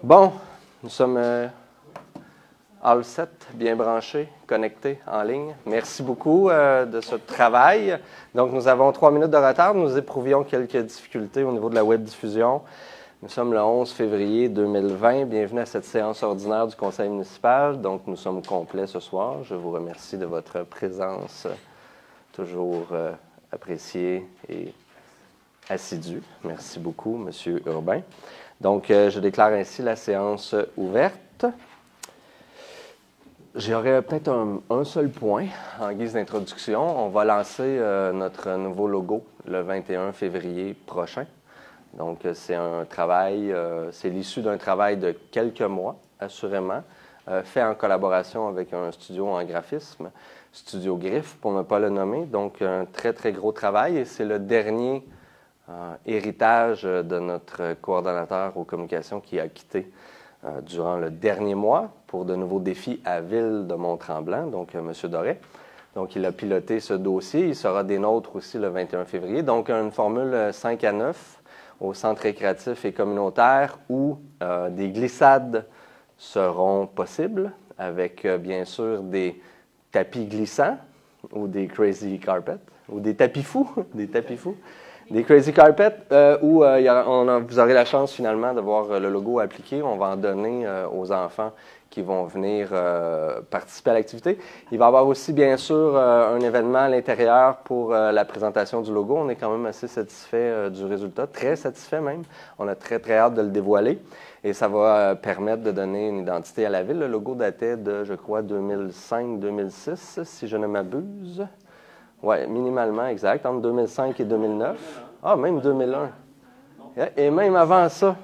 Bon, nous sommes all set, bien branchés, connectés en ligne. Merci beaucoup de ce travail. Donc, nous avons 3 minutes de retard. Nous éprouvions quelques difficultés au niveau de la web diffusion. Nous sommes le 11 février 2020. Bienvenue à cette séance ordinaire du Conseil municipal. Donc, nous sommes complets ce soir. Je vous remercie de votre présence toujours appréciée et assidue. Merci beaucoup, M. Urbain. Donc, je déclare ainsi la séance ouverte. J'aurais peut-être un seul point en guise d'introduction. On va lancer notre nouveau logo le 21 février prochain. Donc, c'est un travail, c'est l'issue d'un travail de quelques mois, assurément, fait en collaboration avec un studio en graphisme, Studio Griffe, pour ne pas le nommer. Donc, un très, très gros travail et c'est le dernier héritage de notre coordonnateur aux communications qui a quitté durant le dernier mois pour de nouveaux défis à Ville de Mont-Tremblant, donc M. Doré. Donc, il a piloté ce dossier. Il sera des nôtres aussi le 21 février. Donc, une formule 5 à 9 au centre récréatif et communautaire où des glissades seront possibles avec, bien sûr, des tapis glissants ou des crazy carpets ou des tapis fous, des crazy carpets où vous aurez la chance finalement de voir le logo appliqué. On va en donner aux enfants qui vont venir participer à l'activité. Il va y avoir aussi, bien sûr, un événement à l'intérieur pour la présentation du logo. On est quand même assez satisfait du résultat, très satisfait même. On a très, très hâte de le dévoiler et ça va permettre de donner une identité à la ville. Le logo datait de, je crois, 2005-2006, si je ne m'abuse. Oui, minimalement, exact, entre 2005 et 2009. Ah, même 2001. Et même avant ça.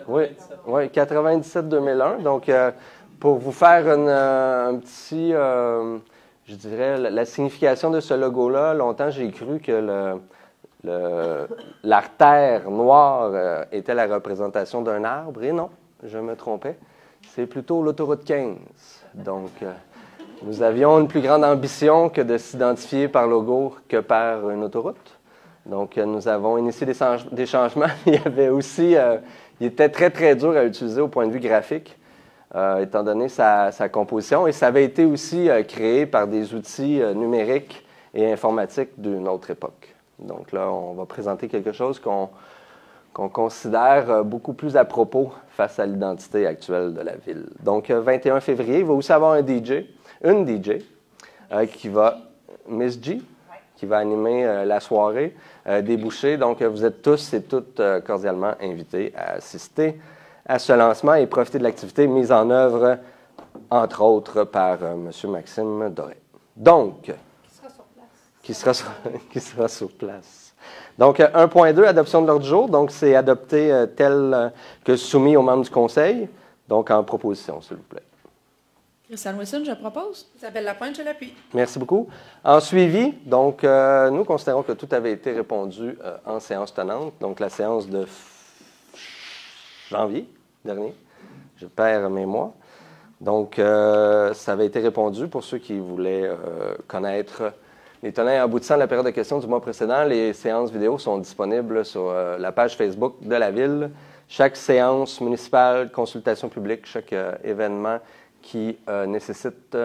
Oui, 97-2001. Donc, pour vous faire un petit, je dirais, la signification de ce logo-là, longtemps j'ai cru que l'artère noire était la représentation d'un arbre. Et non, je me trompais. C'est plutôt l'autoroute 15. Donc, nous avions une plus grande ambition que de s'identifier par logo que par une autoroute. Donc, nous avons initié des changements. Il y avait aussi, il était très, très dur à utiliser au point de vue graphique, étant donné sa composition. Et ça avait été aussi créé par des outils numériques et informatiques d'une autre époque. Donc là, on va présenter quelque chose qu'on considère beaucoup plus à propos face à l'identité actuelle de la ville. Donc, 21 février, il va aussi avoir une DJ qui va, Miss G, qui va animer la soirée des bouchées. Donc, vous êtes tous et toutes cordialement invités à assister à ce lancement et profiter de l'activité mise en œuvre, entre autres, par M. Maxime Doré. Donc, qui sera sur place. Donc, 1.2, adoption de l'ordre du jour. Donc, c'est adopté tel que soumis aux membres du Conseil. Donc, en proposition, s'il vous plaît. Christiane Wilson, je propose. Isabelle Lapointe, je l'appuie. Merci beaucoup. En suivi, donc, nous considérons que tout avait été répondu en séance tenante. Donc, la séance de janvier dernier. Je perds mes mois. Donc, ça avait été répondu pour ceux qui voulaient connaître les tenants et aboutissants de la période de questions du mois précédent. Les séances vidéo sont disponibles sur la page Facebook de la Ville. Chaque séance municipale, consultation publique, chaque événement qui nécessite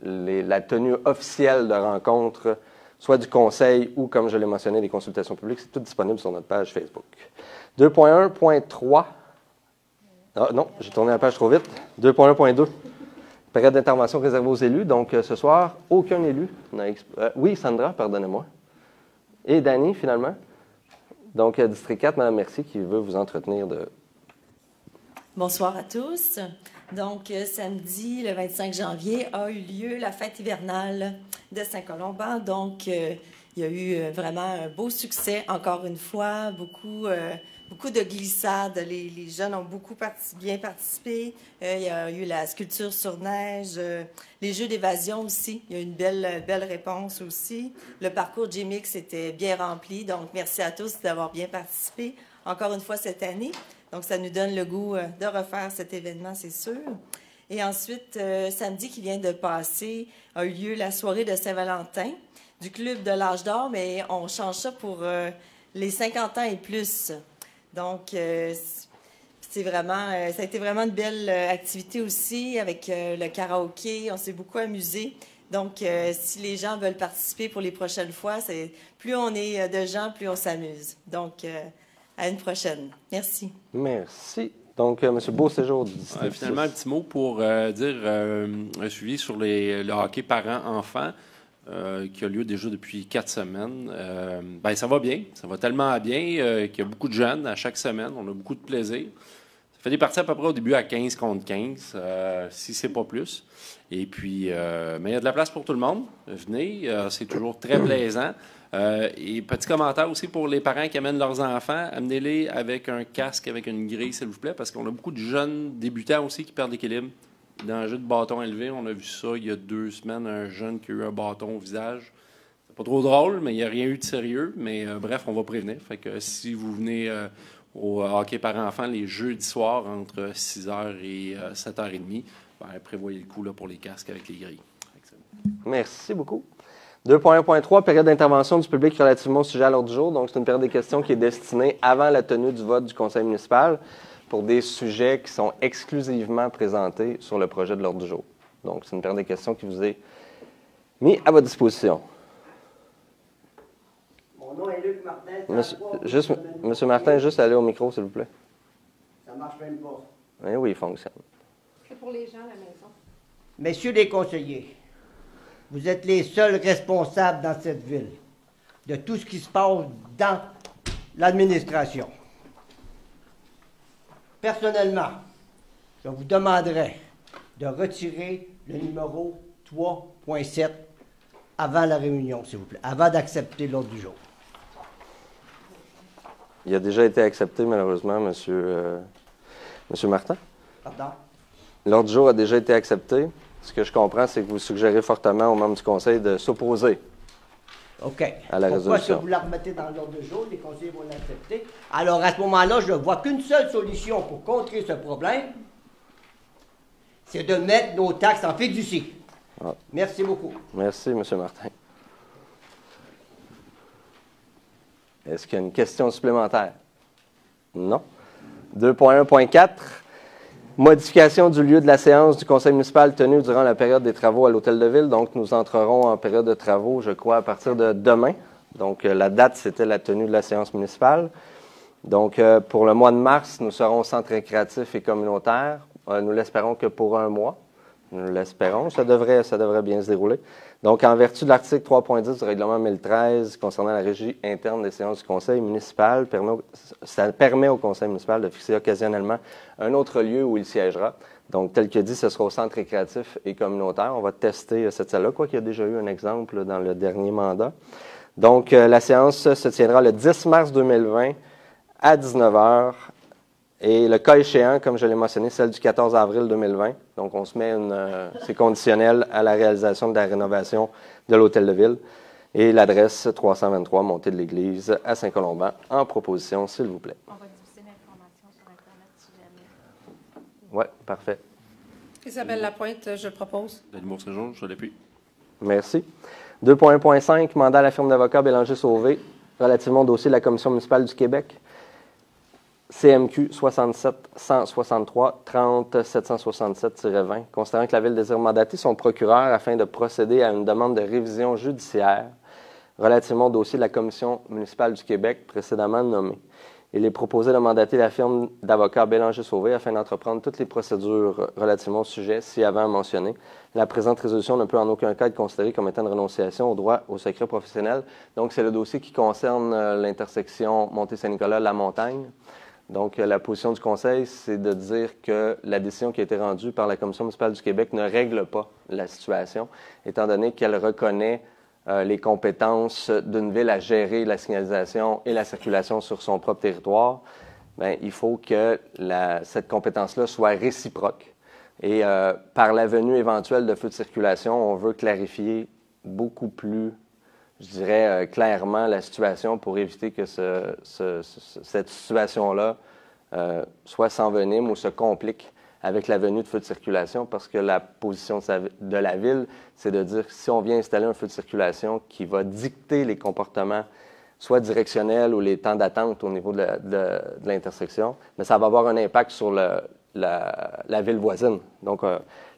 la tenue officielle de rencontres, soit du conseil ou, comme je l'ai mentionné, des consultations publiques. C'est tout disponible sur notre page Facebook. 2.1.3. Ah non, j'ai tourné la page trop vite. 2.1.2. Période d'intervention réservée aux élus. Donc, ce soir, aucun élu n'a oui, Sandra, pardonnez-moi. Et Dany, finalement. Donc, District 4, Mme Mercier, qui veut vous entretenir de... Bonsoir à tous. Donc, samedi, le 25 janvier, a eu lieu la fête hivernale de Saint-Colomban. Donc, il y a eu vraiment un beau succès, encore une fois, beaucoup de glissades. Les jeunes ont bien participé. Il y a eu la sculpture sur neige, les jeux d'évasion aussi. Il y a eu une belle réponse aussi. Le parcours GMX était bien rempli. Donc, merci à tous d'avoir bien participé, encore une fois cette année. Donc, ça nous donne le goût de refaire cet événement, c'est sûr. Et ensuite, samedi qui vient de passer, a eu lieu la soirée de Saint-Valentin du Club de l'Âge d'Or, mais on change ça pour les 50 ans et plus. Donc, C'est vraiment, ça a été vraiment une belle activité aussi avec le karaoké. On s'est beaucoup amusé. Donc, si les gens veulent participer pour les prochaines fois, plus on est de gens, plus on s'amuse. Donc, à une prochaine. Merci. Merci. Donc, M. Beauséjour du finalement, un petit mot pour dire un suivi sur le hockey parents-enfants qui a lieu déjà depuis 4 semaines. Ça va bien. Ça va tellement bien qu'il y a beaucoup de jeunes à chaque semaine. On a beaucoup de plaisir. Ça fait des parties à peu près au début à 15 contre 15, si c'est pas plus. Et puis, mais il y a de la place pour tout le monde. Venez, c'est toujours très plaisant. Et petit commentaire aussi pour les parents qui amènent leurs enfants, amenez-les avec un casque, avec une grille, s'il vous plaît, parce qu'on a beaucoup de jeunes débutants aussi qui perdent l'équilibre. Dans le jeu de bâton élevé, on a vu ça il y a 2 semaines, un jeune qui a eu un bâton au visage. C'est pas trop drôle, mais il n'y a rien eu de sérieux. Mais bref, on va prévenir. Fait que si vous venez au hockey par enfants les jeudis soirs entre 6h et 7h30, prévoyez le coup là, pour les casques avec les grilles. Merci beaucoup. 2.1.3, période d'intervention du public relativement au sujet à l'ordre du jour. Donc, c'est une période de questions qui est destinée avant la tenue du vote du conseil municipal pour des sujets qui sont exclusivement présentés sur le projet de l'ordre du jour. Donc, c'est une période de questions qui vous est mise à votre disposition. Mon nom est Luc Martin. Monsieur Martin, juste aller au micro, s'il vous plaît. Ça marche même pas. Oui, il fonctionne. C'est pour les gens à la maison. Messieurs les conseillers, vous êtes les seuls responsables dans cette ville de tout ce qui se passe dans l'administration. Personnellement, je vous demanderai de retirer le numéro 3.7 avant la réunion, s'il vous plaît, avant d'accepter l'ordre du jour. Il a déjà été accepté, malheureusement, Monsieur Martin. Pardon? L'ordre du jour a déjà été accepté. Ce que je comprends, c'est que vous suggérez fortement aux membres du conseil de s'opposer à la résolution. Pourquoi est-ce que vous la remettez dans l'ordre du jour? Les conseillers vont l'accepter. Alors, à ce moment-là, je ne vois qu'une seule solution pour contrer ce problème, c'est de mettre nos taxes en fiducie. Ah. Merci beaucoup. Merci, M. Martin. Est-ce qu'il y a une question supplémentaire? Non. 2.1.4. Modification du lieu de la séance du conseil municipal tenue durant la période des travaux à l'hôtel de ville. Donc, nous entrerons en période de travaux, je crois, à partir de demain. Donc, la date, c'était la tenue de la séance municipale. Donc, pour le mois de mars, nous serons au centre récréatif et communautaire. Nous l'espérons que pour un mois. Nous l'espérons. Ça devrait bien se dérouler. Donc, en vertu de l'article 3.10 du règlement 1013 concernant la régie interne des séances du conseil municipal, ça permet au conseil municipal de fixer occasionnellement un autre lieu où il siégera. Donc, tel que dit, ce sera au centre récréatif et communautaire. On va tester cette salle-là, quoi qu'il y a déjà eu un exemple dans le dernier mandat. Donc, la séance se tiendra le 10 mars 2020 à 19h. Et le cas échéant, comme je l'ai mentionné, celle du 14 avril 2020. Donc, on se met c'est conditionnel à la réalisation de la rénovation de l'hôtel de ville. Et l'adresse 323, montée de l'église à Saint-Colomban, en proposition, s'il vous plaît. On va diffuser l'information sur Internet si jamais. Oui, parfait. Isabelle Lapointe, je le propose. Denis Beauséjour, je l'ai plus. Merci. 2.1.5, mandat à la firme d'avocats Bélanger-Sauvé relativement au dossier de la Commission municipale du Québec. CMQ 67-163-30-767-20, considérant que la Ville désire mandater son procureur afin de procéder à une demande de révision judiciaire relativement au dossier de la Commission municipale du Québec précédemment nommée. Il est proposé de mandater la firme d'avocats Bélanger-Sauvé afin d'entreprendre toutes les procédures relativement au sujet ci-avant mentionné. La présente résolution ne peut en aucun cas être considérée comme étant une renonciation au droit au secret professionnel. Donc, c'est le dossier qui concerne l'intersection Montée-Saint-Nicolas-La Montagne. Donc, la position du Conseil, c'est de dire que la décision qui a été rendue par la Commission municipale du Québec ne règle pas la situation, étant donné qu'elle reconnaît les compétences d'une ville à gérer la signalisation et la circulation sur son propre territoire. Bien, il faut que cette compétence-là soit réciproque. Et par la venue éventuelle de feux de circulation, on veut clarifier beaucoup plus, je dirais, clairement la situation pour éviter que cette situation-là soit s'envenime ou se complique avec la venue de feux de circulation, parce que la position de la Ville, c'est de dire que si on vient installer un feu de circulation qui va dicter les comportements soit directionnels ou les temps d'attente au niveau de l'intersection, mais ça va avoir un impact sur la ville voisine. Donc,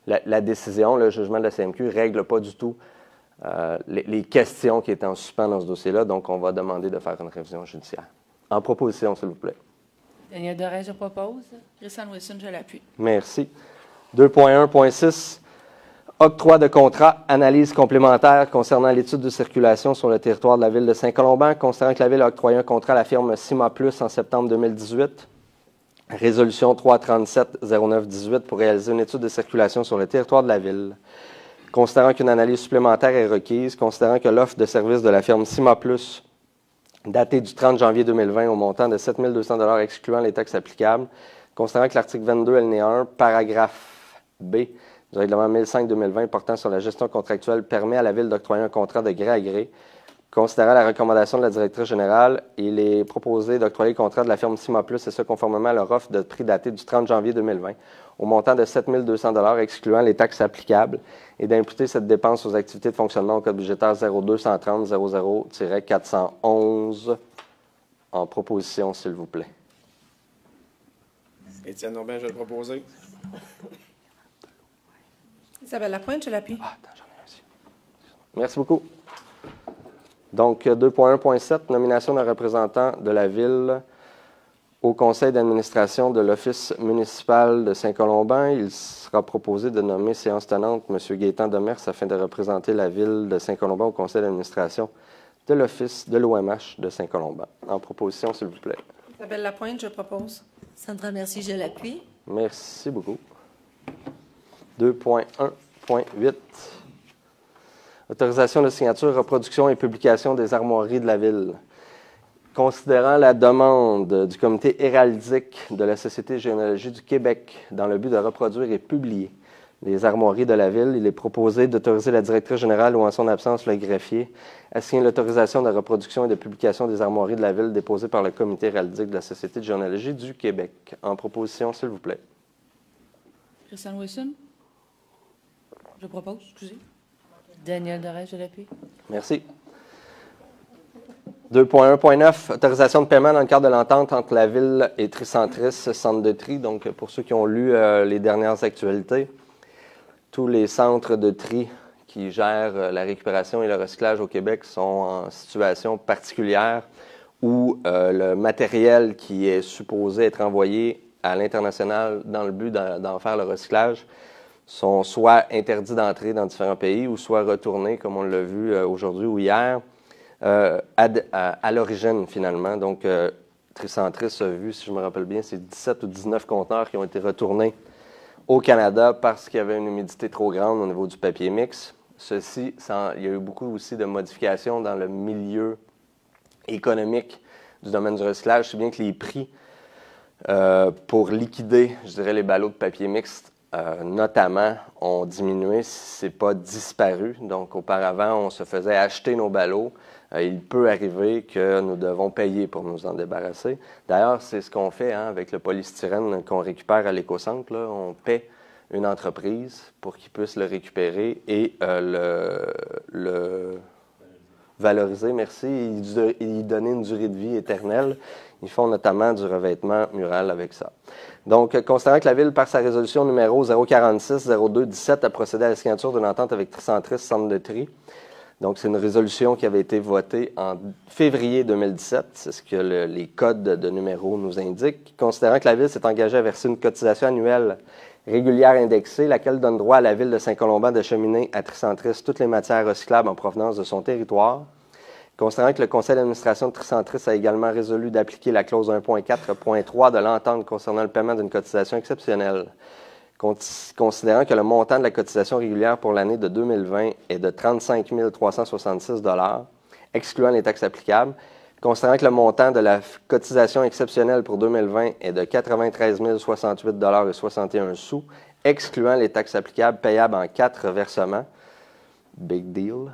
la décision, le jugement de la CMQ ne règle pas du tout les questions qui étaient en suspens dans ce dossier-là. Donc, on va demander de faire une révision judiciaire. En proposition, s'il vous plaît. Daniel Doré, je propose. Christiane Wilson, je l'appuie. Merci. 2.1.6. Octroi de contrat, analyse complémentaire concernant l'étude de circulation sur le territoire de la ville de Saint-Colomban, considérant que la ville a octroyé un contrat à la firme Cima Plus en septembre 2018. Résolution 337-09-18 pour réaliser une étude de circulation sur le territoire de la ville. Considérant qu'une analyse supplémentaire est requise, considérant que l'offre de service de la firme Cima Plus, datée du 30 janvier 2020 au montant de 7 200 $ excluant les taxes applicables, considérant que l'article 22 alinéa 1, paragraphe B, du règlement 1005-2020 portant sur la gestion contractuelle permet à la Ville d'octroyer un contrat de gré à gré. Considérant la recommandation de la directrice générale, il est proposé d'octroyer le contrat de la firme Cima Plus, et ce conformément à leur offre de prix datée du 30 janvier 2020, au montant de 7 200 $ excluant les taxes applicables, et d'imputer cette dépense aux activités de fonctionnement au code budgétaire 0230-00-411. En proposition, s'il vous plaît. Étienne Aubin, je vais le proposer. Isabelle Lapointe, je l'appuie. Ah, attends, j'en ai un aussi. Merci beaucoup. Donc, 2.1.7, nomination d'un représentant de la Ville au conseil d'administration de l'Office municipal de Saint-Colomban. Il sera proposé de nommer séance tenante M. Gaétan Demers afin de représenter la Ville de Saint-Colomban au conseil d'administration de l'Office de l'OMH de Saint-Colomban. En proposition, s'il vous plaît. Isabelle Lapointe, je propose. Sandra Mercier, je l'appuie. Merci beaucoup. 2.1.8. Autorisation de signature, reproduction et publication des armoiries de la Ville. Considérant la demande du comité héraldique de la Société de généalogie du Québec dans le but de reproduire et publier les armoiries de la Ville, il est proposé d'autoriser la directrice générale ou en son absence le greffier à signer l'autorisation de reproduction et de publication des armoiries de la Ville déposée par le comité héraldique de la Société de généalogie du Québec. En proposition, s'il vous plaît. Christiane Wilson, je propose, excusez. Daniel Doré, je l'appuie. Merci. 2.1.9, autorisation de paiement dans le cadre de l'entente entre la Ville et Tricentris, centre de tri. Donc, pour ceux qui ont lu les dernières actualités, tous les centres de tri qui gèrent la récupération et le recyclage au Québec sont en situation particulière où le matériel qui est supposé être envoyé à l'international dans le but d'en faire le recyclage sont soit interdits d'entrer dans différents pays ou soit retournés, comme on l'a vu aujourd'hui ou hier, à l'origine, finalement. Donc, Tricentris a vu, si je me rappelle bien, c'est 17 ou 19 conteneurs qui ont été retournés au Canada parce qu'il y avait une humidité trop grande au niveau du papier mix. Ceci, il y a eu beaucoup aussi de modifications dans le milieu économique du domaine du recyclage, si bien que les prix pour liquider, je dirais, les ballots de papier mixte, notamment, ont diminué, c'est pas disparu. Donc, auparavant, on se faisait acheter nos ballots. Il peut arriver que nous devons payer pour nous en débarrasser. D'ailleurs, c'est ce qu'on fait avec le polystyrène qu'on récupère à l'écocentre. Là. On paie une entreprise pour qu'ils puissent le récupérer et le valoriser, merci, et y donner une durée de vie éternelle. Ils font notamment du revêtement mural avec ça. Donc, considérant que la Ville, par sa résolution numéro 046-02-17, a procédé à la signature d'une entente avec Tricentris, centre de tri. Donc, c'est une résolution qui avait été votée en février 2017. C'est ce que les codes de numéros nous indiquent. Considérant que la Ville s'est engagée à verser une cotisation annuelle régulière indexée, laquelle donne droit à la Ville de Saint-Colomban d'acheminer à Tricentris toutes les matières recyclables en provenance de son territoire. Considérant que le conseil d'administration de Tricentris a également résolu d'appliquer la clause 1.4.3 de l'entente concernant le paiement d'une cotisation exceptionnelle. Considérant que le montant de la cotisation régulière pour l'année de 2020 est de 35 366 $, excluant les taxes applicables, considérant que le montant de la cotisation exceptionnelle pour 2020 est de 93 068 $ et 61 sous, excluant les taxes applicables payables en 4 versements. Big deal.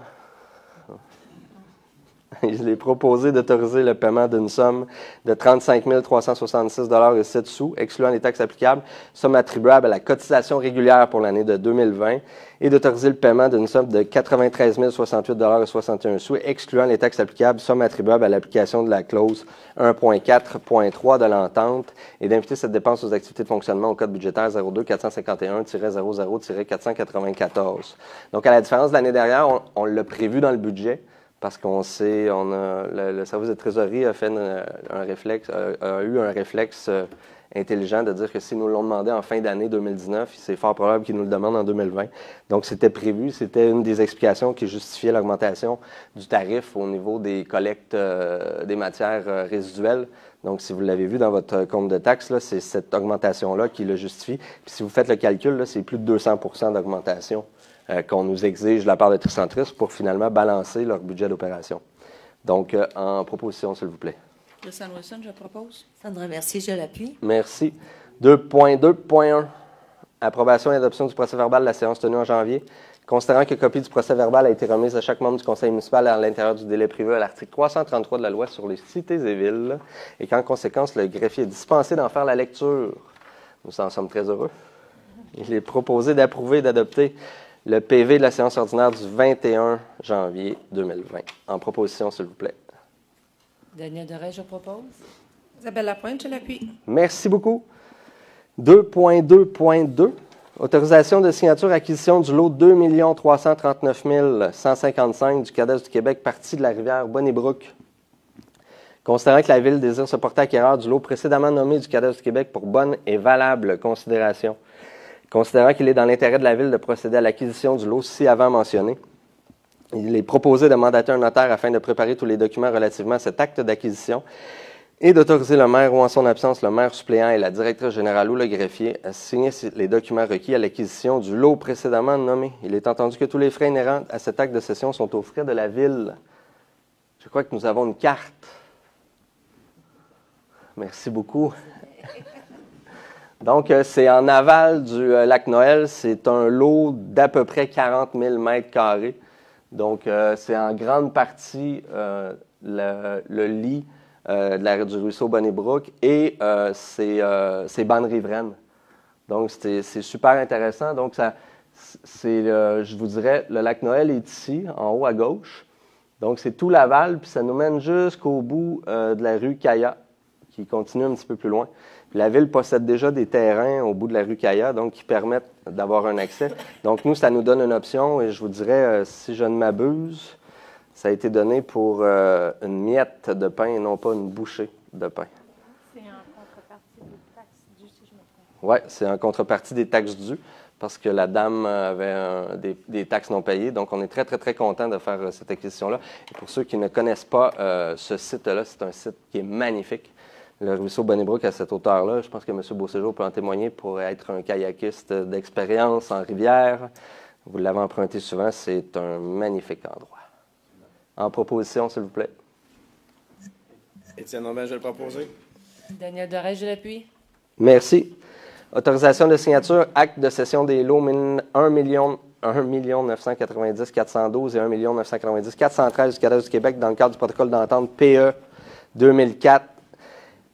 Il est proposé d'autoriser le paiement d'une somme de 35 366,07 $, excluant les taxes applicables, somme attribuable à la cotisation régulière pour l'année de 2020, et d'autoriser le paiement d'une somme de 93 068,61 $, excluant les taxes applicables, somme attribuable à l'application de la clause 1.4.3 de l'entente, et d'inviter cette dépense aux activités de fonctionnement au code budgétaire 02-451-00-94. Donc, à la différence de l'année dernière, on l'a prévu dans le budget, parce qu'on sait, le service de trésorerie a eu un réflexe intelligent de dire que s'ils nous l'ont demandé en fin d'année 2019, c'est fort probable qu'ils nous le demandent en 2020. Donc, c'était prévu. C'était une des explications qui justifiait l'augmentation du tarif au niveau des collectes des matières résiduelles. Donc, si vous l'avez vu dans votre compte de taxes, c'est cette augmentation-là qui le justifie. Puis, si vous faites le calcul, c'est plus de 200 % d'augmentation qu'on nous exige de la part de Tricentris pour finalement balancer leur budget d'opération. Donc, en proposition, s'il vous plaît. Christiane Wilson, je propose. Sandra Mercier, je l'appuie. Merci. 2.2.1. Approbation et adoption du procès-verbal de la séance tenue en janvier. Considérant que copie du procès-verbal a été remise à chaque membre du conseil municipal à l'intérieur du délai privé à l'article 333 de la loi sur les cités et villes, et qu'en conséquence, le greffier est dispensé d'en faire la lecture. Nous en sommes très heureux. Il est proposé d'approuver et d'adopter le PV de la séance ordinaire du 21 janvier 2020. En proposition, s'il vous plaît. Daniel Doré, je propose. Isabelle Lapointe, je l'appuie. Merci beaucoup. 2.2.2. Autorisation de signature acquisition du lot 2 339 155 du Cadastre du Québec, partie de la rivière Bonnybrook. Considérant que la Ville désire se porter acquéreur du lot précédemment nommé du Cadastre du Québec pour bonne et valable considération. Considérant qu'il est dans l'intérêt de la Ville de procéder à l'acquisition du lot ci-avant mentionné, il est proposé de mandater un notaire afin de préparer tous les documents relativement à cet acte d'acquisition et d'autoriser le maire ou en son absence le maire suppléant et la directrice générale ou le greffier à signer les documents requis à l'acquisition du lot précédemment nommé. Il est entendu que tous les frais inhérents à cet acte de cession sont aux frais de la Ville. Je crois que nous avons une carte. Merci beaucoup. Donc, c'est en aval du lac Noël. C'est un lot d'à peu près 40 000 mètres carrés. Donc, c'est en grande partie le lit du ruisseau Bonnybrook et c'est bandes riveraines. Donc, c'est super intéressant. Donc, je vous dirais, le lac Noël est ici, en haut à gauche. Donc, c'est tout l'aval, puis ça nous mène jusqu'au bout de la rue Caya, qui continue un petit peu plus loin. Puis la Ville possède déjà des terrains au bout de la rue Caya, donc qui permettent d'avoir un accès. Donc, nous, ça nous donne une option, et je vous dirais, si je ne m'abuse, ça a été donné pour une miette de pain et non pas une bouchée de pain. C'est en contrepartie des taxes dues, si je me trompe. Oui, c'est en contrepartie des taxes dues, parce que la dame avait des taxes non payées. Donc, on est très, très, très content de faire cette acquisition-là. Et pour ceux qui ne connaissent pas ce site-là, c'est un site qui est magnifique. Le ruisseau Bonnybrook à cette hauteur-là, je pense que M. Beauséjour peut en témoigner pour être un kayakiste d'expérience en rivière. Vous l'avez emprunté souvent, c'est un magnifique endroit. En proposition, s'il vous plaît. Étienne Aubin, je vais le proposer. Daniel Doré, je l'appuie. Merci. Autorisation de signature, acte de cession des lots 1 990 412 et 1 990 413 du Cadastre du Québec dans le cadre du protocole d'entente PE 2004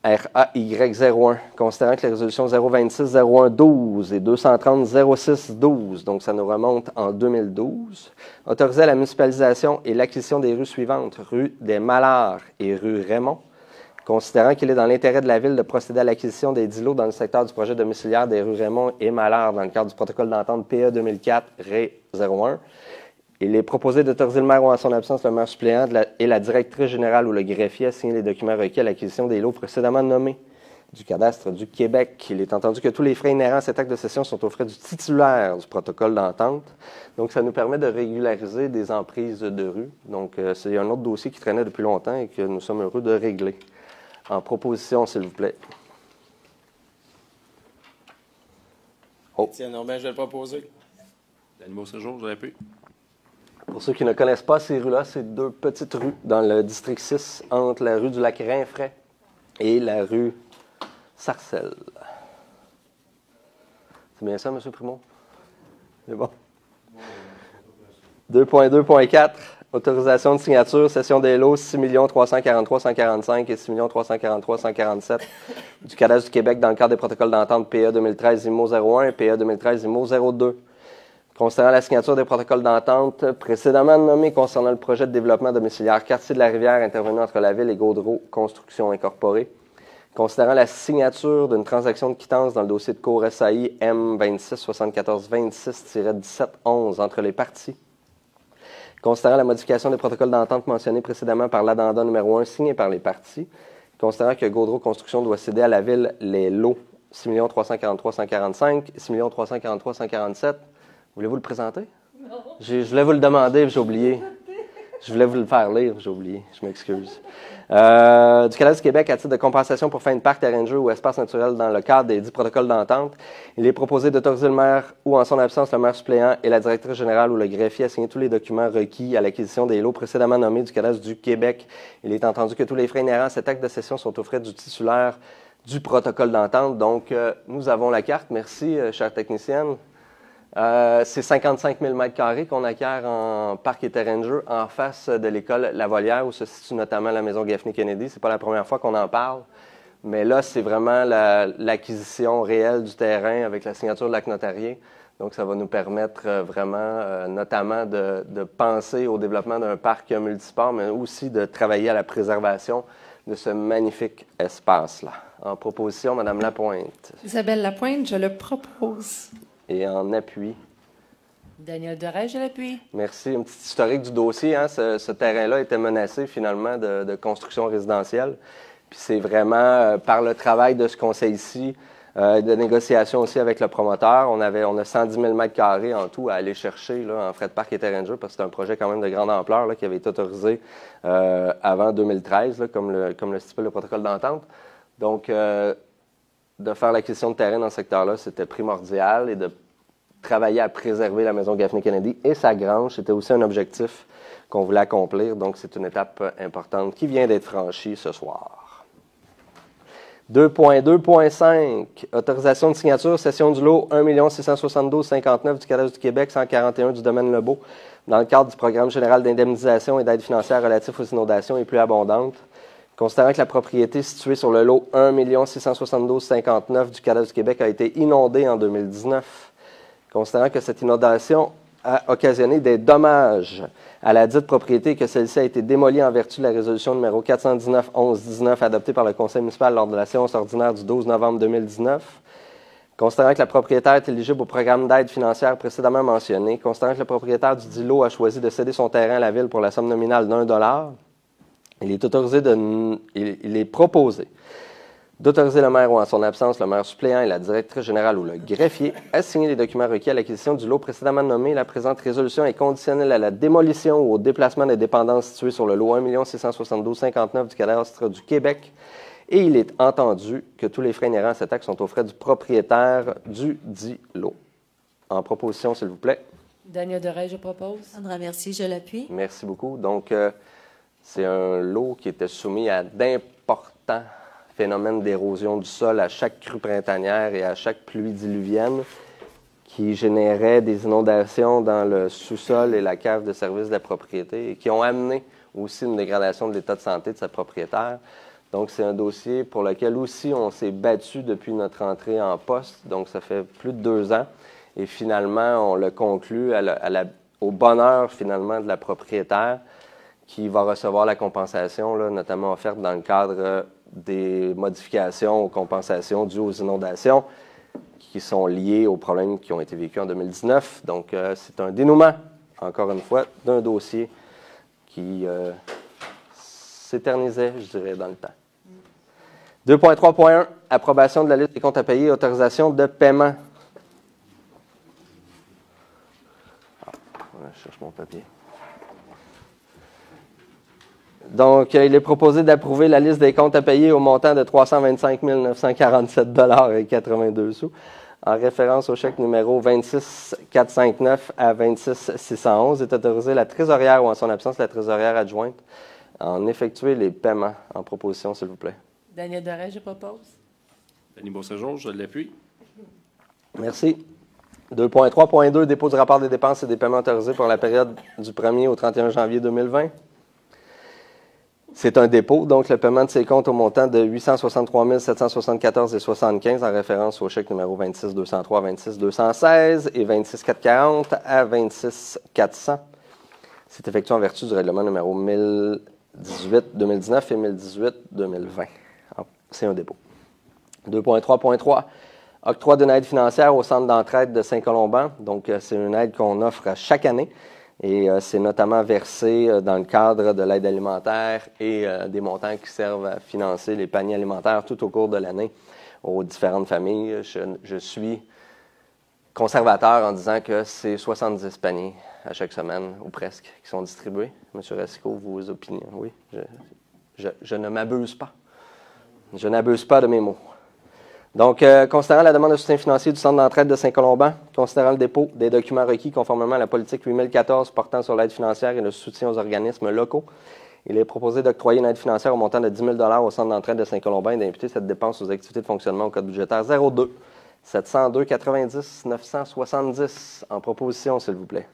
RAY01, considérant que les résolutions 026-01-12 et 230-06-12, donc ça nous remonte en 2012, autorisaient la municipalisation et l'acquisition des rues suivantes, rue des Mallards et rue Raymond, considérant qu'il est dans l'intérêt de la Ville de procéder à l'acquisition des 10 lots dans le secteur du projet domiciliaire des rues Raymond et Mallards dans le cadre du protocole d'entente PE 2004 RAY01. Il est proposé d'autoriser le maire ou en son absence le maire suppléant et la directrice générale ou le greffier à signer les documents requis à l'acquisition des lots précédemment nommés du Cadastre du Québec. Il est entendu que tous les frais inhérents à cet acte de cession sont aux frais du titulaire du protocole d'entente. Donc, ça nous permet de régulariser des emprises de rue. Donc, c'est un autre dossier qui traînait depuis longtemps et que nous sommes heureux de régler. En proposition, s'il vous plaît. Étienne Aubin, je vais le proposer. Daniel Beauséjour, je l'appuie. Pour ceux qui ne connaissent pas ces rues-là, c'est deux petites rues dans le district 6, entre la rue du Lac-Rainfray et la rue Sarcelles. C'est bien ça, M. Primo? C'est bon. 2.2.4. Autorisation de signature, cession des lots 6 343 145 et 6 343 147 du Cadastre du Québec dans le cadre des protocoles d'entente PA 2013 IMO 01 et PA 2013 IMO 02. Concernant la signature des protocoles d'entente précédemment nommés concernant le projet de développement domiciliaire Quartier de la Rivière intervenu entre la Ville et Gaudreau Construction Incorporée. Considérant la signature d'une transaction de quittance dans le dossier de cour SAI M267426-1711 entre les parties. Considérant la modification des protocoles d'entente mentionnés précédemment par l'addenda numéro 1 signé par les parties. Considérant que Gaudreau Construction doit céder à la Ville les lots 6 343 145 et 6 343 147. Voulez-vous le présenter? Non. Je voulais vous le demander, puis j'ai oublié. Je voulais vous le faire lire, j'ai oublié. Je m'excuse. Du Cadastre du Québec, à titre de compensation pour fin de parc, terrain de jeu ou espace naturel dans le cadre des 10 protocoles d'entente, il est proposé d'autoriser le maire ou, en son absence, le maire suppléant et la directrice générale ou le greffier à signer tous les documents requis à l'acquisition des lots précédemment nommés du Cadastre du Québec. Il est entendu que tous les frais inhérents à cet acte de cession sont aux frais du titulaire du protocole d'entente. Donc, nous avons la carte. Merci, chère technicienne. C'est 55 000 m² qu'on acquiert en parc et terrain de jeu en face de l'école La Volière où se situe notamment la maison Gaffney-Kennedy. C'est pas la première fois qu'on en parle, mais là, c'est vraiment l'acquisition réelle du terrain avec la signature de l'acte notarié. Donc, ça va nous permettre vraiment, notamment, de penser au développement d'un parc multisport, mais aussi de travailler à la préservation de ce magnifique espace-là. En proposition, Mme Lapointe. Isabelle Lapointe, je le propose. Et en appui. Daniel Doré, je l'appuie. Merci. Une petite historique du dossier. Hein? Ce terrain-là était menacé finalement de construction résidentielle. Puis c'est vraiment par le travail de ce conseil ici, de négociation aussi avec le promoteur. On a 110 000 m² en tout à aller chercher là, en frais de parc et terrain de jeu parce que c'est un projet quand même de grande ampleur là, qui avait été autorisé avant 2013, là, comme le stipule le protocole d'entente. Donc, de faire l'acquisition de terrain dans ce secteur-là, c'était primordial et de travailler à préserver la maison Gaffney-Kennedy et sa grange, c'était aussi un objectif qu'on voulait accomplir. Donc, c'est une étape importante qui vient d'être franchie ce soir. 2.2.5, autorisation de signature, cession du lot 1 672 59 du Cadastre du Québec, 141 du domaine Lebeau, dans le cadre du programme général d'indemnisation et d'aide financière relatif aux inondations et pluies abondantes. Considérant que la propriété située sur le lot 1 672 59 du Cadastre du Québec a été inondée en 2019, considérant que cette inondation a occasionné des dommages à la dite propriété et que celle-ci a été démolie en vertu de la résolution numéro 419-11-19 adoptée par le Conseil municipal lors de la séance ordinaire du 12 novembre 2019, considérant que la propriétaire est éligible au programme d'aide financière précédemment mentionné, considérant que le propriétaire du dit lot a choisi de céder son terrain à la Ville pour la somme nominale d'$1, il est proposé d'autoriser le maire ou en son absence, le maire suppléant et la directrice générale ou le greffier à signer les documents requis à l'acquisition du lot précédemment nommé. La présente résolution est conditionnelle à la démolition ou au déplacement des dépendances situées sur le lot 1 672 59 du Cadastre du Québec. Et il est entendu que tous les frais inhérents à cet acte sont aux frais du propriétaire du dit lot. En proposition, s'il vous plaît. Daniel Doré, je propose. Sandra Mercier, je l'appuie. Merci beaucoup. Donc, c'est un lot qui était soumis à d'importants phénomènes d'érosion du sol à chaque crue printanière et à chaque pluie diluvienne qui généraient des inondations dans le sous-sol et la cave de service de la propriété et qui ont amené aussi une dégradation de l'état de santé de sa propriétaire. Donc, c'est un dossier pour lequel aussi on s'est battu depuis notre entrée en poste. Donc, ça fait plus de 2 ans. Et finalement, on l'a conclu au bonheur, finalement, de la propriétaire qui va recevoir la compensation, là, notamment offerte dans le cadre des modifications aux compensations dues aux inondations qui sont liées aux problèmes qui ont été vécus en 2019. Donc, c'est un dénouement, encore une fois, d'un dossier qui s'éternisait, je dirais, dans le temps. 2.3.1, approbation de la liste des comptes à payer et autorisation de paiement. Je cherche mon papier. Donc, il est proposé d'approuver la liste des comptes à payer au montant de 325 947,82 $, en référence au chèque numéro 26459 à 26611, est autorisé la trésorière ou en son absence la trésorière adjointe à en effectuer les paiements. En proposition, s'il vous plaît. Daniel Doré, je propose. Denis Beauséjour, je l'appuie. Merci. 2.3.2, dépôt du rapport des dépenses et des paiements autorisés pour la période du 1er au 31 janvier 2020. C'est un dépôt, donc le paiement de ces comptes au montant de 863 774,75 en référence au chèque numéro 26 203, 26 216 et 26 440 à 26 400. C'est effectué en vertu du règlement numéro 1018-2019 et 1018-2020. C'est un dépôt. 2.3.3, octroi d'une aide financière au Centre d'entraide de Saint-Colomban. Donc, c'est une aide qu'on offre chaque année et c'est notamment versé dans le cadre de l'aide alimentaire et des montants qui servent à financer les paniers alimentaires tout au cours de l'année aux différentes familles. Je suis conservateur en disant que c'est 70 paniers à chaque semaine, ou presque, qui sont distribués. Monsieur Racicot, vos opinions? Oui, je ne m'abuse pas. Je n'abuse pas de mes mots. Donc, considérant la demande de soutien financier du Centre d'entraide de Saint-Colomban, considérant le dépôt des documents requis conformément à la politique 8014 portant sur l'aide financière et le soutien aux organismes locaux, il est proposé d'octroyer une aide financière au montant de 10 000 $ au Centre d'entraide de Saint-Colomban et d'imputer cette dépense aux activités de fonctionnement au code budgétaire 02 702 90 970. En proposition, s'il vous plaît.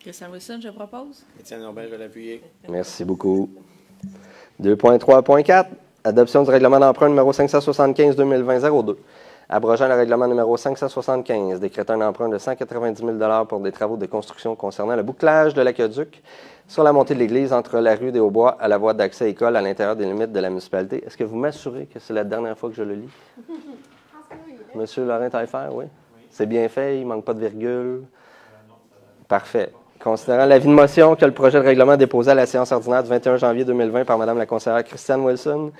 Christian Wilson, je propose. Étienne Aubin, je vais l'appuyer. Merci beaucoup. 2.3.4. Adoption du règlement d'emprunt numéro 575-2020-02. Abrogeant le règlement numéro 575, décrétant un emprunt de 190 000 $ pour des travaux de construction concernant le bouclage de l'aqueduc sur la montée de l'église entre la rue des Haubois à la voie d'accès à l'école à l'intérieur des limites de la municipalité. Est-ce que vous m'assurez que c'est la dernière fois que je le lis? Monsieur Laurent Taillefer, oui? C'est bien fait, il ne manque pas de virgule. Parfait. Considérant l'avis de motion que le projet de règlement déposé à la séance ordinaire du 21 janvier 2020 par Mme la conseillère Christiane Wilson,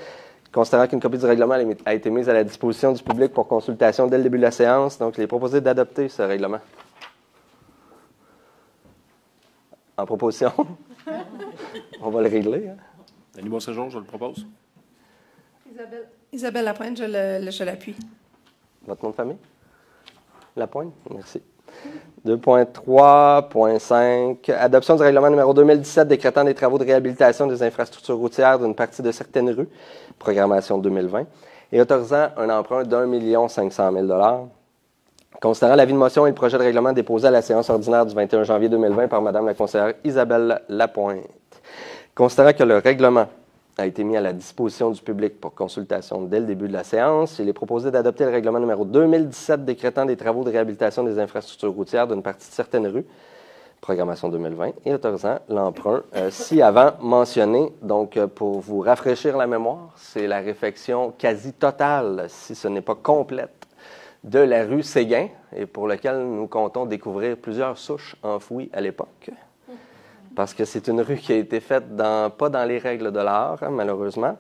considérant qu'une copie du règlement a été mise à la disposition du public pour consultation dès le début de la séance, donc il est proposé d'adopter ce règlement. En proposition? On va le régler. Hein? Denis Beauséjour, je le propose. Isabelle Lapointe, je l'appuie. Votre nom de famille? Lapointe? Merci. 2.3.5. Adoption du règlement numéro 2017 décrétant des travaux de réhabilitation des infrastructures routières d'une partie de certaines rues, programmation 2020, et autorisant un emprunt d'1 500 000 $. Considérant l'avis de motion et le projet de règlement déposé à la séance ordinaire du 21 janvier 2020 par Mme la conseillère Isabelle Lapointe. Considérant que le règlement a été mis à la disposition du public pour consultation dès le début de la séance, il est proposé d'adopter le règlement numéro 2017 décrétant des travaux de réhabilitation des infrastructures routières d'une partie de certaines rues, programmation 2020, et autorisant l'emprunt ci-avant mentionné. Donc, pour vous rafraîchir la mémoire, c'est la réfection quasi totale, si ce n'est pas complète, de la rue Séguin, et pour lequel nous comptons découvrir plusieurs souches enfouies à l'époque. Parce que c'est une rue qui a été faite pas dans les règles de l'art, hein, malheureusement.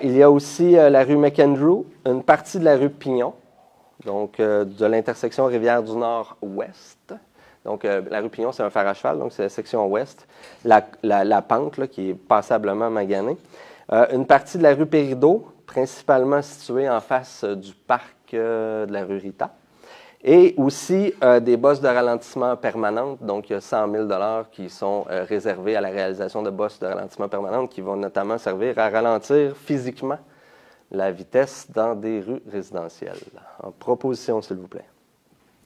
Il y a aussi la rue McAndrew, une partie de la rue Pignon, donc de l'intersection Rivière-du-Nord-Ouest. Donc, la rue Pignon, c'est un fer à cheval, donc c'est la section ouest. La pente, là, qui est passablement maganée. Une partie de la rue Pérideau, principalement située en face du parc de la rue Rita. Et aussi des bosses de ralentissement permanentes. Donc, il y a 100 000 $ qui sont réservés à la réalisation de bosses de ralentissement permanentes qui vont notamment servir à ralentir physiquement la vitesse dans des rues résidentielles. En proposition, s'il vous plaît.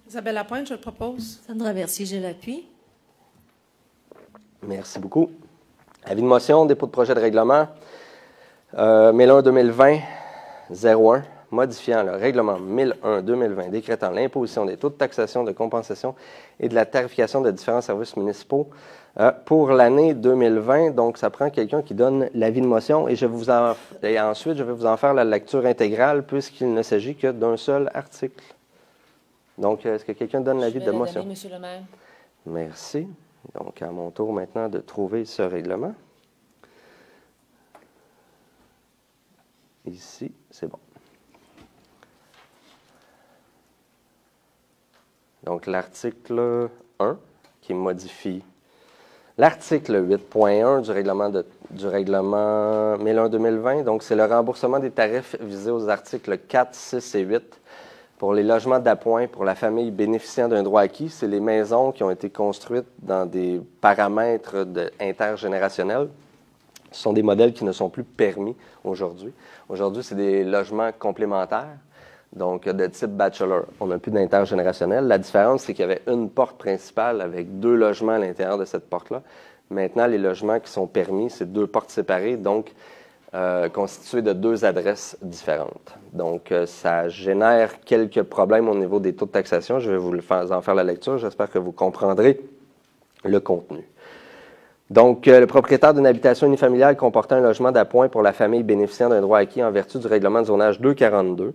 Isabelle Lapointe, je le propose. Sandra Mercier, je l'appuie. Merci beaucoup. Avis de motion, dépôt de projet de règlement. 1001-2020-01. Modifiant le règlement 1001-2020 décrétant l'imposition des taux de taxation, de compensation et de la tarification de différents services municipaux pour l'année 2020. Donc, ça prend quelqu'un qui donne l'avis de motion et ensuite, je vais vous en faire la lecture intégrale puisqu'il ne s'agit que d'un seul article. Donc, est-ce que quelqu'un donne l'avis de motion? Donner, Monsieur le maire. Merci. Donc, à mon tour maintenant de trouver ce règlement. Ici, c'est bon. Donc, l'article 1 qui modifie l'article 8.1 du règlement 1001-2020. Donc, c'est le remboursement des tarifs visés aux articles 4, 6 et 8 pour les logements d'appoint pour la famille bénéficiant d'un droit acquis. C'est les maisons qui ont été construites dans des paramètres intergénérationnels. Ce sont des modèles qui ne sont plus permis aujourd'hui. Aujourd'hui, c'est des logements complémentaires. donc de type bachelor. On n'a plus d'intergénérationnel. La différence, c'est qu'il y avait une porte principale avec 2 logements à l'intérieur de cette porte-là. Maintenant, les logements qui sont permis, c'est 2 portes séparées, donc constituées de 2 adresses différentes. Donc, ça génère quelques problèmes au niveau des taux de taxation. Je vais vous en faire la lecture. J'espère que vous comprendrez le contenu. Donc, le propriétaire d'une habitation unifamiliale comportant un logement d'appoint pour la famille bénéficiant d'un droit acquis en vertu du règlement de zonage 242,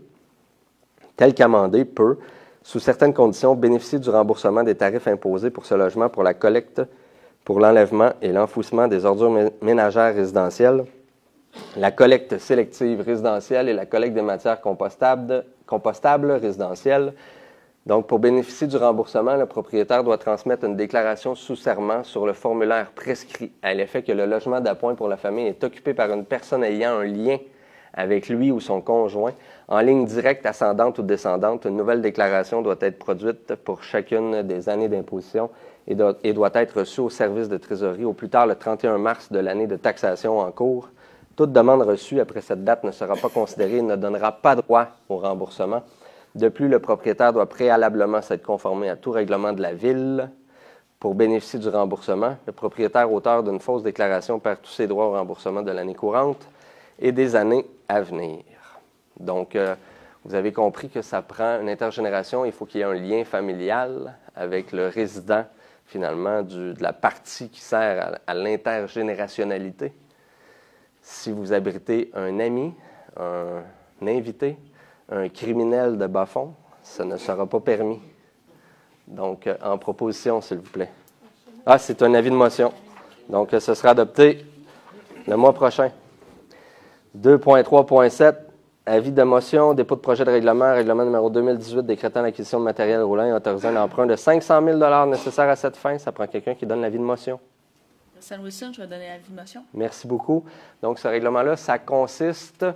tel qu'amendé, peut, sous certaines conditions, bénéficier du remboursement des tarifs imposés pour ce logement pour la collecte, pour l'enlèvement et l'enfouissement des ordures ménagères résidentielles, la collecte sélective résidentielle et la collecte des matières compostables résidentielles. Donc, pour bénéficier du remboursement, le propriétaire doit transmettre une déclaration sous serment sur le formulaire prescrit à l'effet que le logement d'appoint pour la famille est occupé par une personne ayant un lien avec lui ou son conjoint, en ligne directe, ascendante ou descendante. Une nouvelle déclaration doit être produite pour chacune des années d'imposition et doit être reçue au service de trésorerie au plus tard le 31 mars de l'année de taxation en cours. Toute demande reçue après cette date ne sera pas considérée et ne donnera pas droit au remboursement. De plus, le propriétaire doit préalablement s'être conformé à tout règlement de la Ville pour bénéficier du remboursement. Le propriétaire auteur d'une fausse déclaration perd tous ses droits au remboursement de l'année courante et des années à venir. Donc, vous avez compris que ça prend une intergénération. Il faut qu'il y ait un lien familial avec le résident, finalement, de la partie qui sert à l'intergénérationnalité. Si vous abritez un ami, un invité, un criminel de bas-fond, ça ne sera pas permis. Donc, en proposition, s'il vous plaît. Ah, c'est un avis de motion. Donc, ce sera adopté le mois prochain. 2.3.7, avis de motion, dépôt de projet de règlement numéro 2018 décrétant l'acquisition de matériel roulant et autorisant l'emprunt de 500 000 nécessaires à cette fin. Ça prend quelqu'un qui donne l'avis de motion. Christiane Wilson, je vais donner l'avis de motion. Merci beaucoup. Donc, ce règlement-là, ça consiste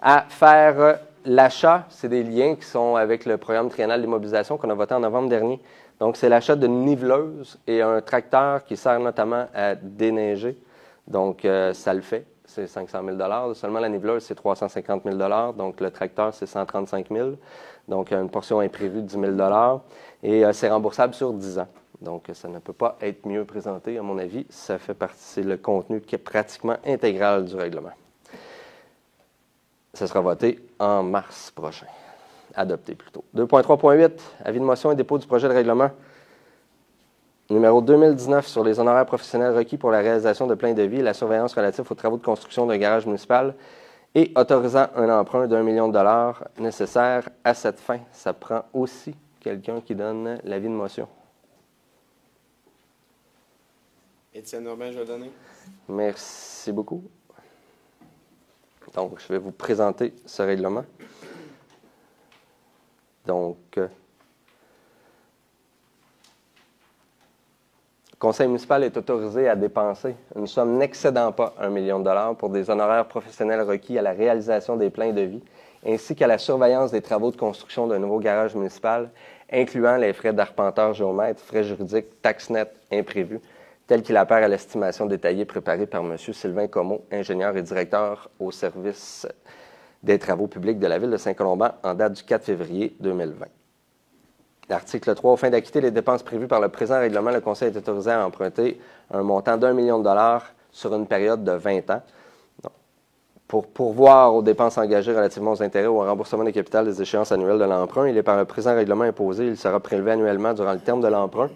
à faire l'achat, c'est des liens qui sont avec le programme triennal d'immobilisation qu'on a voté en novembre dernier. Donc, c'est l'achat d'une niveleuse et un tracteur qui sert notamment à déneiger. Donc, ça le fait. C'est 500 000 Seulement la niveleuse, c'est 350 000 Donc, le tracteur, c'est 135 000 Donc, une portion imprévue de 10 000 Et c'est remboursable sur 10 ans. Donc, ça ne peut pas être mieux présenté, à mon avis. Ça fait partie, c'est le contenu qui est pratiquement intégral du règlement. Ça sera voté en mars prochain. Adopté plutôt. 2.3.8, avis de motion et dépôt du projet de règlement numéro 2019 sur les honoraires professionnels requis pour la réalisation de plein de vie et la surveillance relative aux travaux de construction d'un garage municipal et autorisant un emprunt d'1 million de dollars nécessaire à cette fin. Ça prend aussi quelqu'un qui donne l'avis de motion. Étienne Aubin, je vais donner. Merci beaucoup. Donc, je vais vous présenter ce règlement. Donc, le conseil municipal est autorisé à dépenser une somme n'excédant pas 1 million de dollars pour des honoraires professionnels requis à la réalisation des pleins de vie, ainsi qu'à la surveillance des travaux de construction d'un nouveau garage municipal, incluant les frais d'arpenteur géomètre, frais juridiques, taxes nettes imprévues, tel qu'il apparaît à l'estimation détaillée préparée par M. Sylvain Comeau, ingénieur et directeur au service des travaux publics de la Ville de Saint-Colomban en date du 4 février 2020. L'article 3, aux fins d'acquitter les dépenses prévues par le présent règlement, le Conseil est autorisé à emprunter un montant d'1 million de dollars sur une période de 20 ans. Donc, pour pourvoir aux dépenses engagées relativement aux intérêts ou au remboursement des capitales des échéances annuelles de l'emprunt, il est par le présent règlement imposé, il sera prélevé annuellement durant le terme de l'emprunt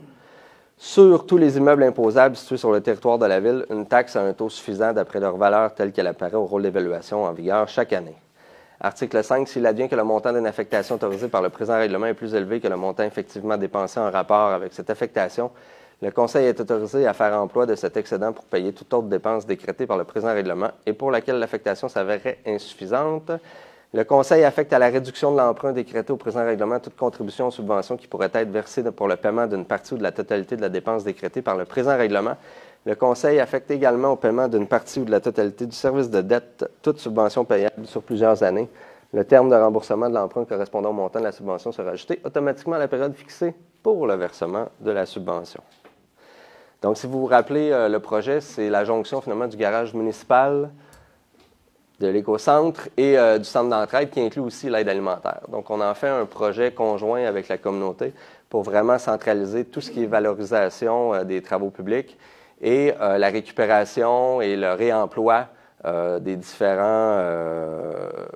sur tous les immeubles imposables situés sur le territoire de la Ville, une taxe à un taux suffisant d'après leur valeur telle qu'elle apparaît au rôle d'évaluation en vigueur chaque année. Article 5. S'il advient que le montant d'une affectation autorisée par le présent règlement est plus élevé que le montant effectivement dépensé en rapport avec cette affectation, le Conseil est autorisé à faire emploi de cet excédent pour payer toute autre dépense décrétée par le présent règlement et pour laquelle l'affectation s'avérerait insuffisante. Le Conseil affecte à la réduction de l'emprunt décrété au présent règlement toute contribution ou subvention qui pourrait être versée pour le paiement d'une partie ou de la totalité de la dépense décrétée par le présent règlement. Le Conseil affecte également au paiement d'une partie ou de la totalité du service de dette toute subvention payable sur plusieurs années. Le terme de remboursement de l'emprunt correspondant au montant de la subvention sera ajouté automatiquement à la période fixée pour le versement de la subvention. Donc, si vous vous rappelez, le projet, c'est la jonction finalement du garage municipal de l'écocentre et du centre d'entraide qui inclut aussi l'aide alimentaire. Donc, on en fait un projet conjoint avec la communauté pour vraiment centraliser tout ce qui est valorisation des travaux publics et la récupération et le réemploi des différents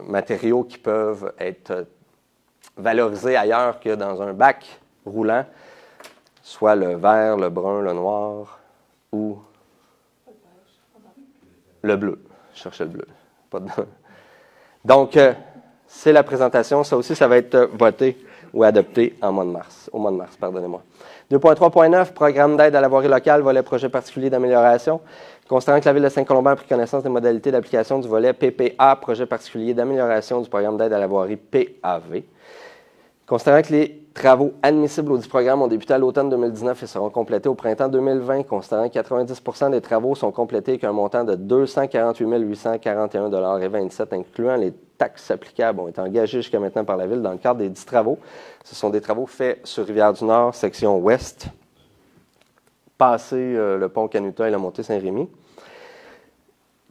matériaux qui peuvent être valorisés ailleurs que dans un bac roulant, soit le vert, le brun, le noir ou le bleu. Je cherchais le bleu. Donc, c'est la présentation. Ça aussi, ça va être voté ou adopté au mois de mars. 2.3.9, programme d'aide à la voirie locale, volet projet particulier d'amélioration. Considérant que la Ville de Saint-Colomban a pris connaissance des modalités d'application du volet PPA, projet particulier d'amélioration du programme d'aide à la voirie PAV. Considérant que les travaux admissibles au dit programme ont débuté à l'automne 2019 et seront complétés au printemps 2020, considérant que 90 des travaux sont complétés avec un montant de 248 841,27 $, incluant les taxes applicables, ont été engagées jusqu'à maintenant par la Ville dans le cadre des 10 travaux. Ce sont des travaux faits sur Rivière-du-Nord, section ouest, passer le pont Canuta et la montée Saint-Rémy.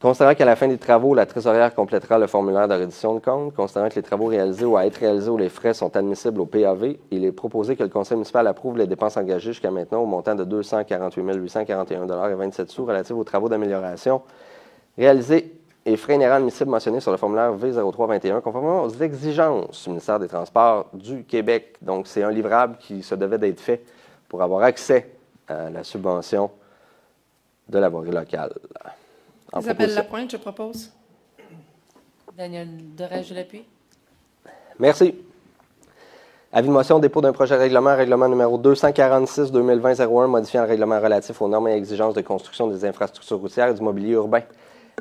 Considérant qu'à la fin des travaux, la trésorière complétera le formulaire de reddition de compte, considérant que les travaux réalisés ou à être réalisés ou les frais sont admissibles au PAV, il est proposé que le conseil municipal approuve les dépenses engagées jusqu'à maintenant au montant de 248 841,27 $ relatives aux travaux d'amélioration réalisés et frais inhérents admissibles mentionnés sur le formulaire V0321, conformément aux exigences du ministère des Transports du Québec. Donc, c'est un livrable qui se devait d'être fait pour avoir accès à la subvention de la voirie locale. Isabelle Lapointe, je propose. Daniel Doré, je l'appuie. Merci. Avis de motion, dépôt d'un projet de règlement numéro 246-2020-01, modifiant le règlement relatif aux normes et exigences de construction des infrastructures routières et du mobilier urbain,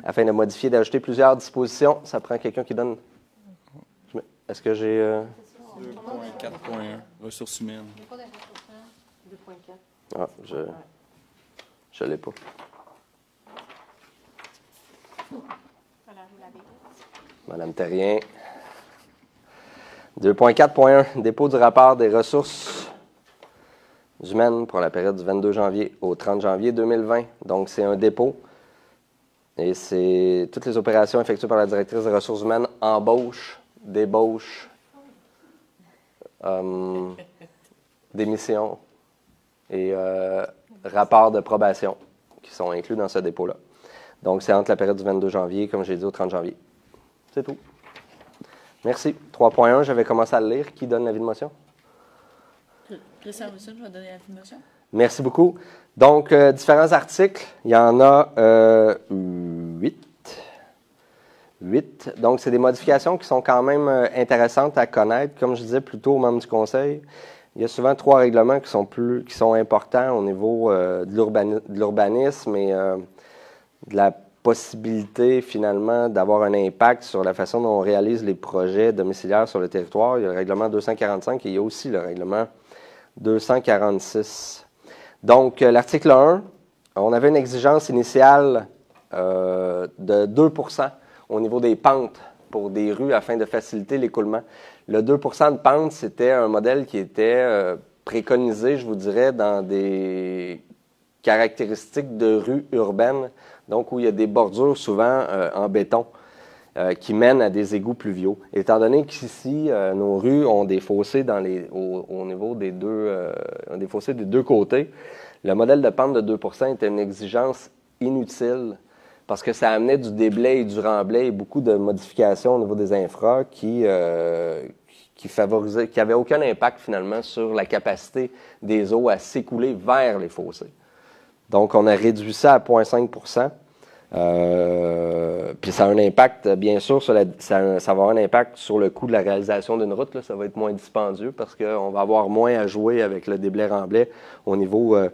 afin de modifier et d'ajouter plusieurs dispositions. Ça prend quelqu'un qui donne... Est-ce que j'ai... 2.4.1, ressources humaines. 2.4. Ah, je l'ai pas. Madame Terrien. 2.4.1, dépôt du rapport des ressources humaines pour la période du 22 janvier au 30 janvier 2020. Donc, c'est un dépôt et c'est toutes les opérations effectuées par la directrice des ressources humaines, embauche, débauche, démission et rapport de probation qui sont inclus dans ce dépôt-là. Donc, c'est entre la période du 22 janvier, comme j'ai dit, au 30 janvier. C'est tout. Merci. 3.1, j'avais commencé à le lire. Qui donne l'avis de motion? Christian Wilson, je vais donner l'avis de motion. Merci beaucoup. Donc, différents articles. Il y en a 8. Donc, c'est des modifications qui sont quand même intéressantes à connaître. Comme je disais plus tôt aux membres du Conseil, il y a souvent 3 règlements qui sont importants au niveau de l'urbanisme et de la possibilité, finalement, d'avoir un impact sur la façon dont on réalise les projets domiciliaires sur le territoire. Il y a le règlement 245 et il y a aussi le règlement 246. Donc, l'article 1, on avait une exigence initiale de 2 % au niveau des pentes pour des rues afin de faciliter l'écoulement. Le 2 % de pente, c'était un modèle qui était préconisé, je vous dirais, dans des caractéristiques de rues urbaines, donc où il y a des bordures souvent en béton qui mènent à des égouts pluviaux. Étant donné qu'ici, nos rues ont des fossés au niveau des des fossés des deux côtés, le modèle de pente de 2 % était une exigence inutile parce que ça amenait du déblai et du remblai et beaucoup de modifications au niveau des infras qui n'avaient aucun impact finalement sur la capacité des eaux à s'écouler vers les fossés. Donc, on a réduit ça à 0,5 %. Puis ça a un impact, bien sûr, ça va avoir un impact sur le coût de la réalisation d'une route. Là. Ça va être moins dispendieux parce qu'on va avoir moins à jouer avec le déblai-remblai au niveau de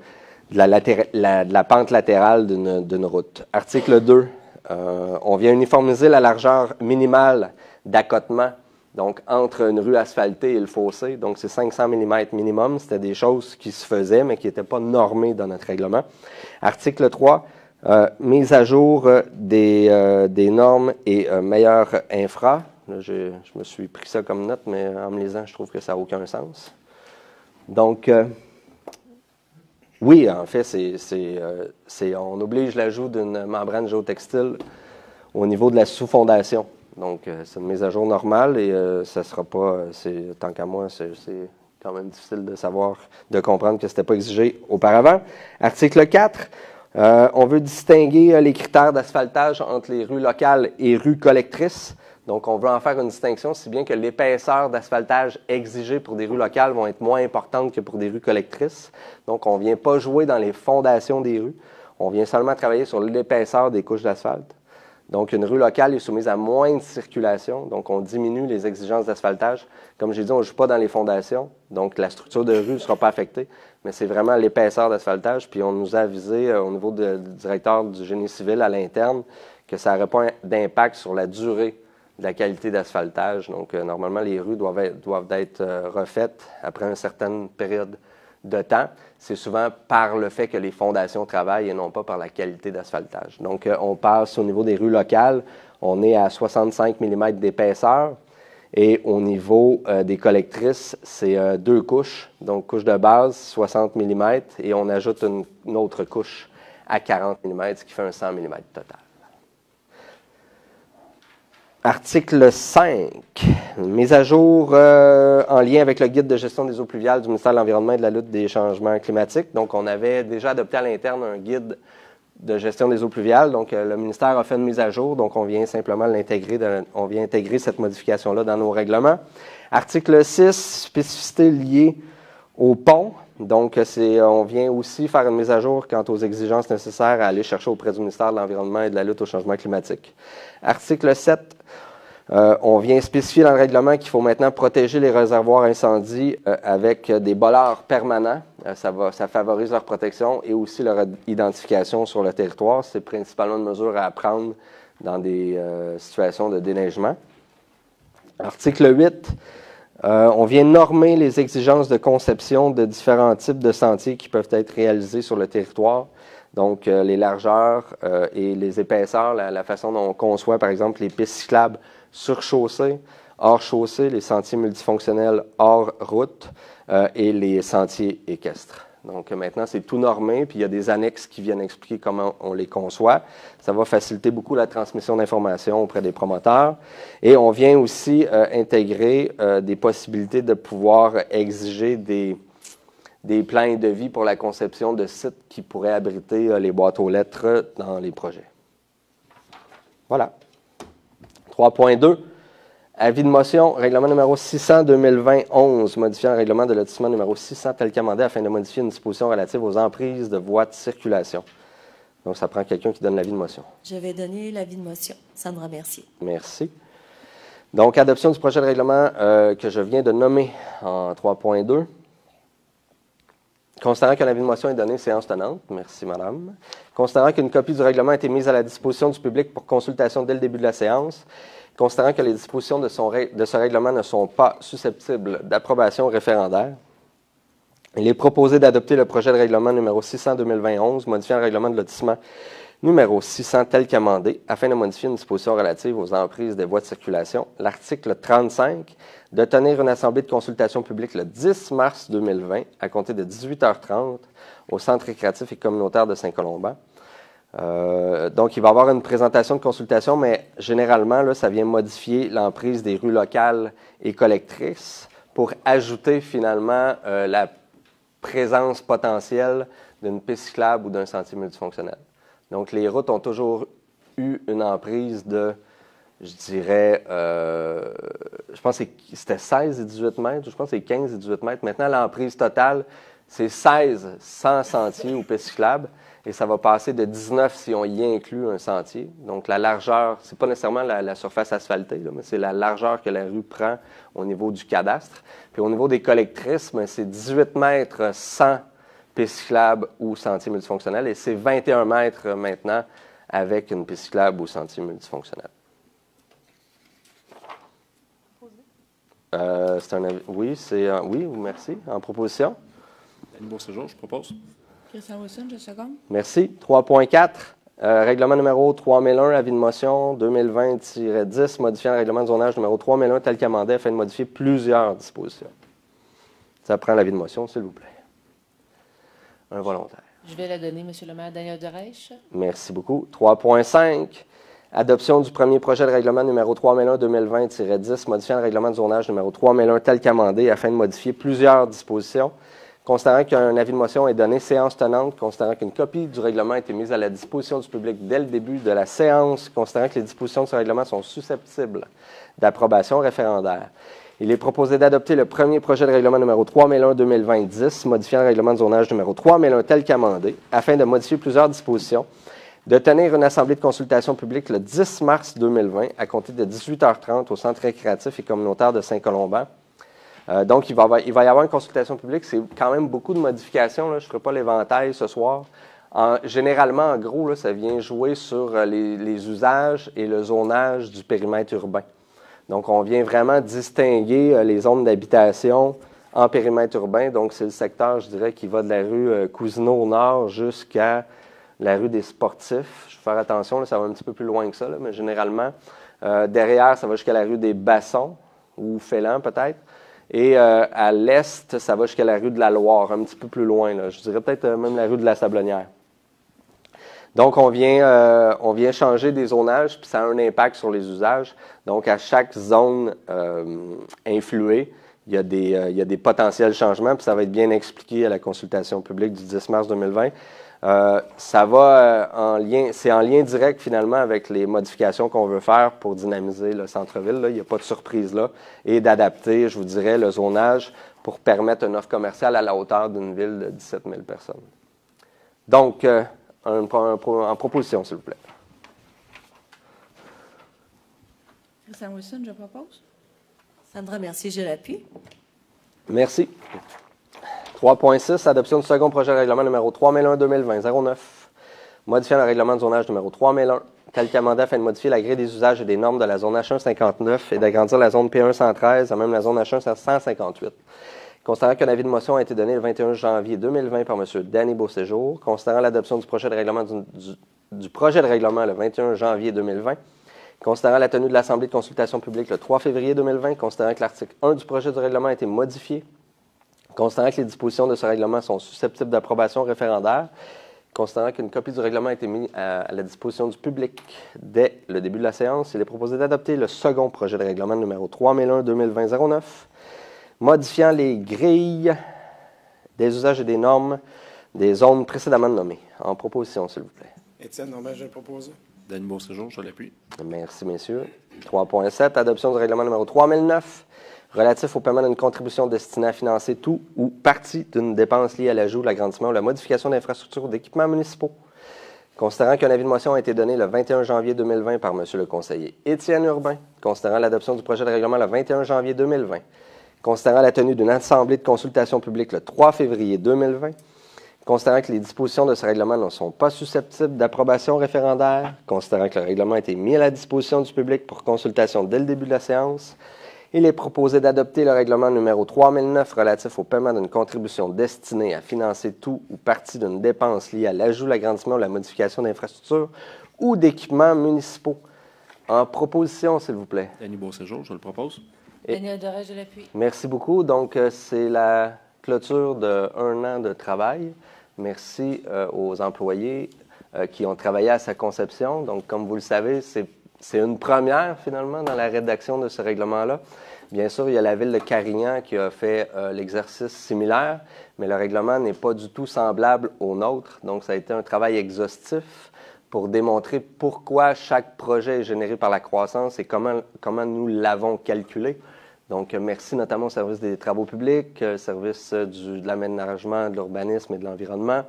la pente latérale d'une route. Article 2, on vient uniformiser la largeur minimale d'accotement, donc entre une rue asphaltée et le fossé. Donc, c'est 500 mm minimum. C'était des choses qui se faisaient, mais qui n'étaient pas normées dans notre règlement. Article 3, mise à jour des normes et meilleurs infra. Là, je me suis pris ça comme note, mais en me lisant, je trouve que ça n'a aucun sens. Donc, oui, en fait, on oblige l'ajout d'une membrane géotextile au niveau de la sous-fondation. Donc, c'est une mise à jour normale et ça ne sera pas, tant qu'à moi, c'est quand même difficile de savoir, de comprendre que ce n'était pas exigé auparavant. Article 4, on veut distinguer les critères d'asphaltage entre les rues locales et rues collectrices. Donc, on veut en faire une distinction, si bien que l'épaisseur d'asphaltage exigée pour des rues locales vont être moins importantes que pour des rues collectrices. Donc, on ne vient pas jouer dans les fondations des rues. On vient seulement travailler sur l'épaisseur des couches d'asphalte. Donc, une rue locale est soumise à moins de circulation. Donc, on diminue les exigences d'asphaltage. Comme j'ai dit, on ne joue pas dans les fondations. Donc, la structure de rue ne sera pas affectée. Mais c'est vraiment l'épaisseur d'asphaltage. Puis, on nous a avisé au niveau du directeur du génie civil à l'interne que ça n'aurait pas d'impact sur la durée de la qualité d'asphaltage. Donc, normalement, les rues doivent être refaites après une certaine période de temps. C'est souvent par le fait que les fondations travaillent et non pas par la qualité d'asphaltage. Donc, on passe au niveau des rues locales, on est à 65 mm d'épaisseur. Et au niveau des collectrices, c'est 2 couches. Donc, couche de base, 60 mm, et on ajoute une autre couche à 40 mm, ce qui fait un 100 mm total. Article 5, mise à jour en lien avec le guide de gestion des eaux pluviales du ministère de l'Environnement et de la lutte des changements climatiques. Donc, on avait déjà adopté à l'interne un guide de gestion des eaux pluviales. Donc, le ministère a fait une mise à jour. Donc, on vient simplement l'intégrer, on vient intégrer cette modification-là dans nos règlements. Article 6, spécificité liée au pont. Donc, on vient aussi faire une mise à jour quant aux exigences nécessaires à aller chercher auprès du ministère de l'Environnement et de la lutte au changement climatique. Article 7, on vient spécifier dans le règlement qu'il faut maintenant protéger les réservoirs incendies avec des bollards permanents. Ça favorise leur protection et aussi leur identification sur le territoire. C'est principalement une mesure à prendre dans des situations de déneigement. Article 8, on vient normer les exigences de conception de différents types de sentiers qui peuvent être réalisés sur le territoire. Donc, les largeurs et les épaisseurs, la façon dont on conçoit, par exemple, les pistes cyclables sur chaussée, hors chaussée, les sentiers multifonctionnels hors route et les sentiers équestres. Donc, maintenant, c'est tout normé, puis il y a des annexes qui viennent expliquer comment on les conçoit. Ça va faciliter beaucoup la transmission d'informations auprès des promoteurs. Et on vient aussi intégrer des possibilités de pouvoir exiger des plans et devis pour la conception de sites qui pourraient abriter les boîtes aux lettres dans les projets. Voilà. 3.2. Avis de motion, règlement numéro 600-2020-11, modifiant le règlement de lotissement numéro 600 tel qu'amendé afin de modifier une disposition relative aux emprises de voies de circulation. Donc, ça prend quelqu'un qui donne l'avis de motion. Je vais donner l'avis de motion. Sandra Mercier. Merci. Donc, adoption du projet de règlement que je viens de nommer en 3.2. Considérant que l'avis de motion est donné, séance tenante. Merci, madame. Considérant qu'une copie du règlement a été mise à la disposition du public pour consultation dès le début de la séance. Considérant que les dispositions de ce règlement ne sont pas susceptibles d'approbation référendaire, il est proposé d'adopter le projet de règlement numéro 600-2020-11, modifiant le règlement de lotissement numéro 600 tel qu'amendé, afin de modifier une disposition relative aux emprises des voies de circulation. L'article 35, de tenir une assemblée de consultation publique le 10 mars 2020, à compter de 18h30, au Centre récréatif et communautaire de Saint-Colomban. Donc, il va y avoir une présentation de consultation, mais généralement, là, ça vient modifier l'emprise des rues locales et collectrices pour ajouter finalement la présence potentielle d'une piste cyclable ou d'un sentier multifonctionnel. Donc, les routes ont toujours eu une emprise de, je dirais, je pense que c'était 16 et 18 mètres, je pense que c'est 15 et 18 mètres. Maintenant, l'emprise totale, c'est 16 sans sentier ou piste cyclable. Et ça va passer de 19 si on y inclut un sentier. Donc, la largeur, ce n'est pas nécessairement la surface asphaltée, là, mais c'est la largeur que la rue prend au niveau du cadastre. Puis au niveau des collectrices, c'est 18 mètres sans piste cyclable ou sentier multifonctionnel. Et c'est 21 mètres maintenant avec une piste cyclable ou sentier multifonctionnel. Oui, oui, merci. En proposition? Annie Beauséjour, je propose. Christian Wilson, je seconde. Merci. 3.4, règlement numéro 3001, avis de motion 2020-10, modifiant le règlement de zonage numéro 3001 tel qu'amendé afin de modifier plusieurs dispositions. Ça prend l'avis de motion, s'il vous plaît. Un volontaire. Je vais la donner, M. le maire Daniel Derèche. Merci beaucoup. 3.5, Adoption du premier projet de règlement numéro 3001-2020-10, modifiant le règlement de zonage numéro 3001 tel qu'amendé afin de modifier plusieurs dispositions. Considérant qu'un avis de motion est donné séance tenante, considérant qu'une copie du règlement a été mise à la disposition du public dès le début de la séance, considérant que les dispositions de ce règlement sont susceptibles d'approbation référendaire. Il est proposé d'adopter le premier projet de règlement numéro 3001-2020-10, modifiant le règlement de zonage numéro 3001 tel qu'amendé, afin de modifier plusieurs dispositions, de tenir une assemblée de consultation publique le 10 mars 2020 à compter de 18h30 au Centre récréatif et communautaire de Saint-Colomban. Donc, il va y avoir une consultation publique. C'est quand même beaucoup de modifications. Là. Je ne ferai pas l'éventail ce soir. Généralement, en gros, là, ça vient jouer sur les usages et le zonage du périmètre urbain. Donc, on vient vraiment distinguer les zones d'habitation en périmètre urbain. Donc, c'est le secteur, je dirais, qui va de la rue Cousineau au nord jusqu'à la rue des Sportifs. Je vais faire attention, là, ça va un petit peu plus loin que ça, là, mais généralement, derrière, ça va jusqu'à la rue des Bassons, ou Félan peut-être. Et à l'est, ça va jusqu'à la rue de la Loire, un petit peu plus loin. Là. Je dirais peut-être même la rue de la Sablonnière. Donc, on vient changer des zonages, puis ça a un impact sur les usages. Donc, à chaque zone influée, il y a des potentiels changements, puis ça va être bien expliqué à la consultation publique du 10 mars 2020. Ça va c'est en lien direct finalement avec les modifications qu'on veut faire pour dynamiser le centre-ville. Là. Il n'y a pas de surprise là. Et d'adapter, je vous dirais, le zonage pour permettre une offre commerciale à la hauteur d'une ville de 17 000 personnes. Donc, en proposition, s'il vous plaît. Christian Wilson, je propose. Sandra Mercier, je l'appuie. Merci. 3.6, adoption du second projet de règlement numéro 3001-2020-09, modifiant le règlement de zonage numéro 3001, tel qu'amendé afin de modifier la grille des usages et des normes de la zone H159 et d'agrandir la zone P1 113 à même la zone H1 158. Considérant qu'un avis de motion a été donné le 21 janvier 2020 par M. Danny Beauséjour, considérant l'adoption du projet de règlement du projet de règlement le 21 janvier 2020, considérant la tenue de l'Assemblée de consultation publique le 3 février 2020, considérant que l'article 1 du projet de règlement a été modifié, considérant que les dispositions de ce règlement sont susceptibles d'approbation référendaire, considérant qu'une copie du règlement a été mise à la disposition du public dès le début de la séance, il est proposé d'adopter le second projet de règlement numéro 3001-2020-09, modifiant les grilles des usages et des normes des zones précédemment nommées. En proposition, s'il vous plaît. Étienne Normand, je vais proposer. Danny Beauséjour, je l'appuie. Merci, messieurs. 3.7, adoption du règlement numéro 3009, relatif au paiement d'une contribution destinée à financer tout ou partie d'une dépense liée à l'ajout, l'agrandissement ou la modification d'infrastructures ou d'équipements municipaux. Considérant qu'un avis de motion a été donné le 21 janvier 2020 par M. le conseiller Étienne Urbain, considérant l'adoption du projet de règlement le 21 janvier 2020, considérant la tenue d'une assemblée de consultation publique le 3 février 2020, considérant que les dispositions de ce règlement ne sont pas susceptibles d'approbation référendaire, considérant que le règlement a été mis à la disposition du public pour consultation dès le début de la séance, il est proposé d'adopter le règlement numéro 3009 relatif au paiement d'une contribution destinée à financer tout ou partie d'une dépense liée à l'ajout, l'agrandissement ou la modification d'infrastructures ou d'équipements municipaux. En proposition, s'il vous plaît. Danny Beauséjour, je le propose. Daniel Doré, je l'appuie. Merci beaucoup. Donc, c'est la clôture d'1 an de travail. Merci aux employés qui ont travaillé à sa conception. Donc, comme vous le savez, c'est une première, finalement, dans la rédaction de ce règlement-là. Bien sûr, il y a la ville de Carignan qui a fait l'exercice similaire, mais le règlement n'est pas du tout semblable au nôtre. Donc, ça a été un travail exhaustif pour démontrer pourquoi chaque projet est généré par la croissance et comment nous l'avons calculé. Donc, merci notamment au service des travaux publics, service de l'aménagement, de l'urbanisme et de l'environnement,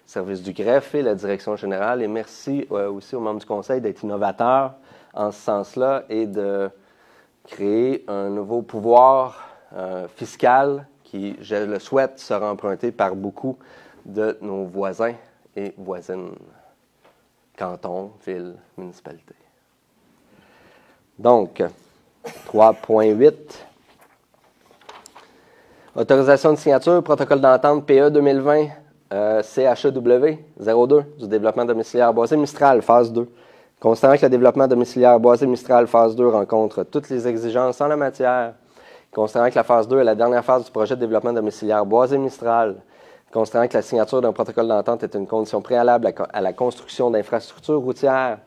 service du greffe et la direction générale. Et merci aussi aux membres du Conseil d'être innovateurs en ce sens-là et de créer un nouveau pouvoir fiscal qui, je le souhaite, sera emprunté par beaucoup de nos voisins et voisines, cantons, villes, municipalités. Donc, 3.8. Autorisation de signature, protocole d'entente PE 2020, CHEW 02 du développement domiciliaire boisé Mistral, phase 2. Considérant que le développement domiciliaire boisé Mistral, phase 2, rencontre toutes les exigences en la matière, considérant que la phase 2 est la dernière phase du projet de développement domiciliaire boisé Mistral, considérant que la signature d'un protocole d'entente est une condition préalable à la construction d'infrastructures routières,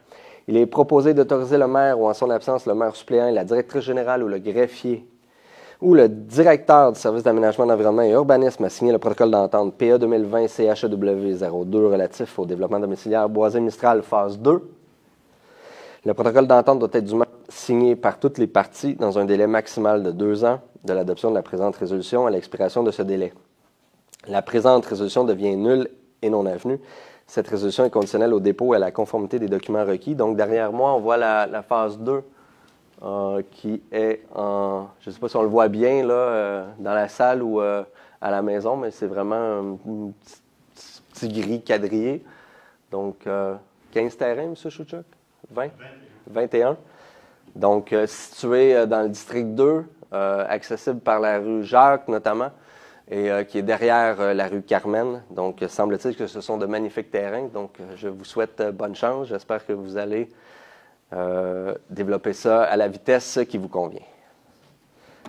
Il est proposé d'autoriser le maire ou en son absence le maire suppléant et la directrice générale ou le greffier ou le directeur du service d'aménagement, d'environnement et urbanisme à signer le protocole d'entente PA 2020 CHEW 02 relatif au développement domiciliaire Boisé-Mistral phase 2. Le protocole d'entente doit être dûment signé par toutes les parties dans un délai maximal de 2 ans de l'adoption de la présente résolution à l'expiration de ce délai. La présente résolution devient nulle et non avenue. Cette résolution est conditionnelle au dépôt et à la conformité des documents requis. Donc, derrière moi, on voit la phase 2 qui est en... Je ne sais pas si on le voit bien là, dans la salle ou à la maison, mais c'est vraiment un petit gris quadrillé. Donc, 15 terrains, M. Chouchuk? 20? 21. Donc, situé dans le district 2, accessible par la rue Jacques notamment, et qui est derrière la rue Carmen. Donc, semble-t-il que ce sont de magnifiques terrains. Donc, je vous souhaite bonne chance. J'espère que vous allez développer ça à la vitesse qui vous convient.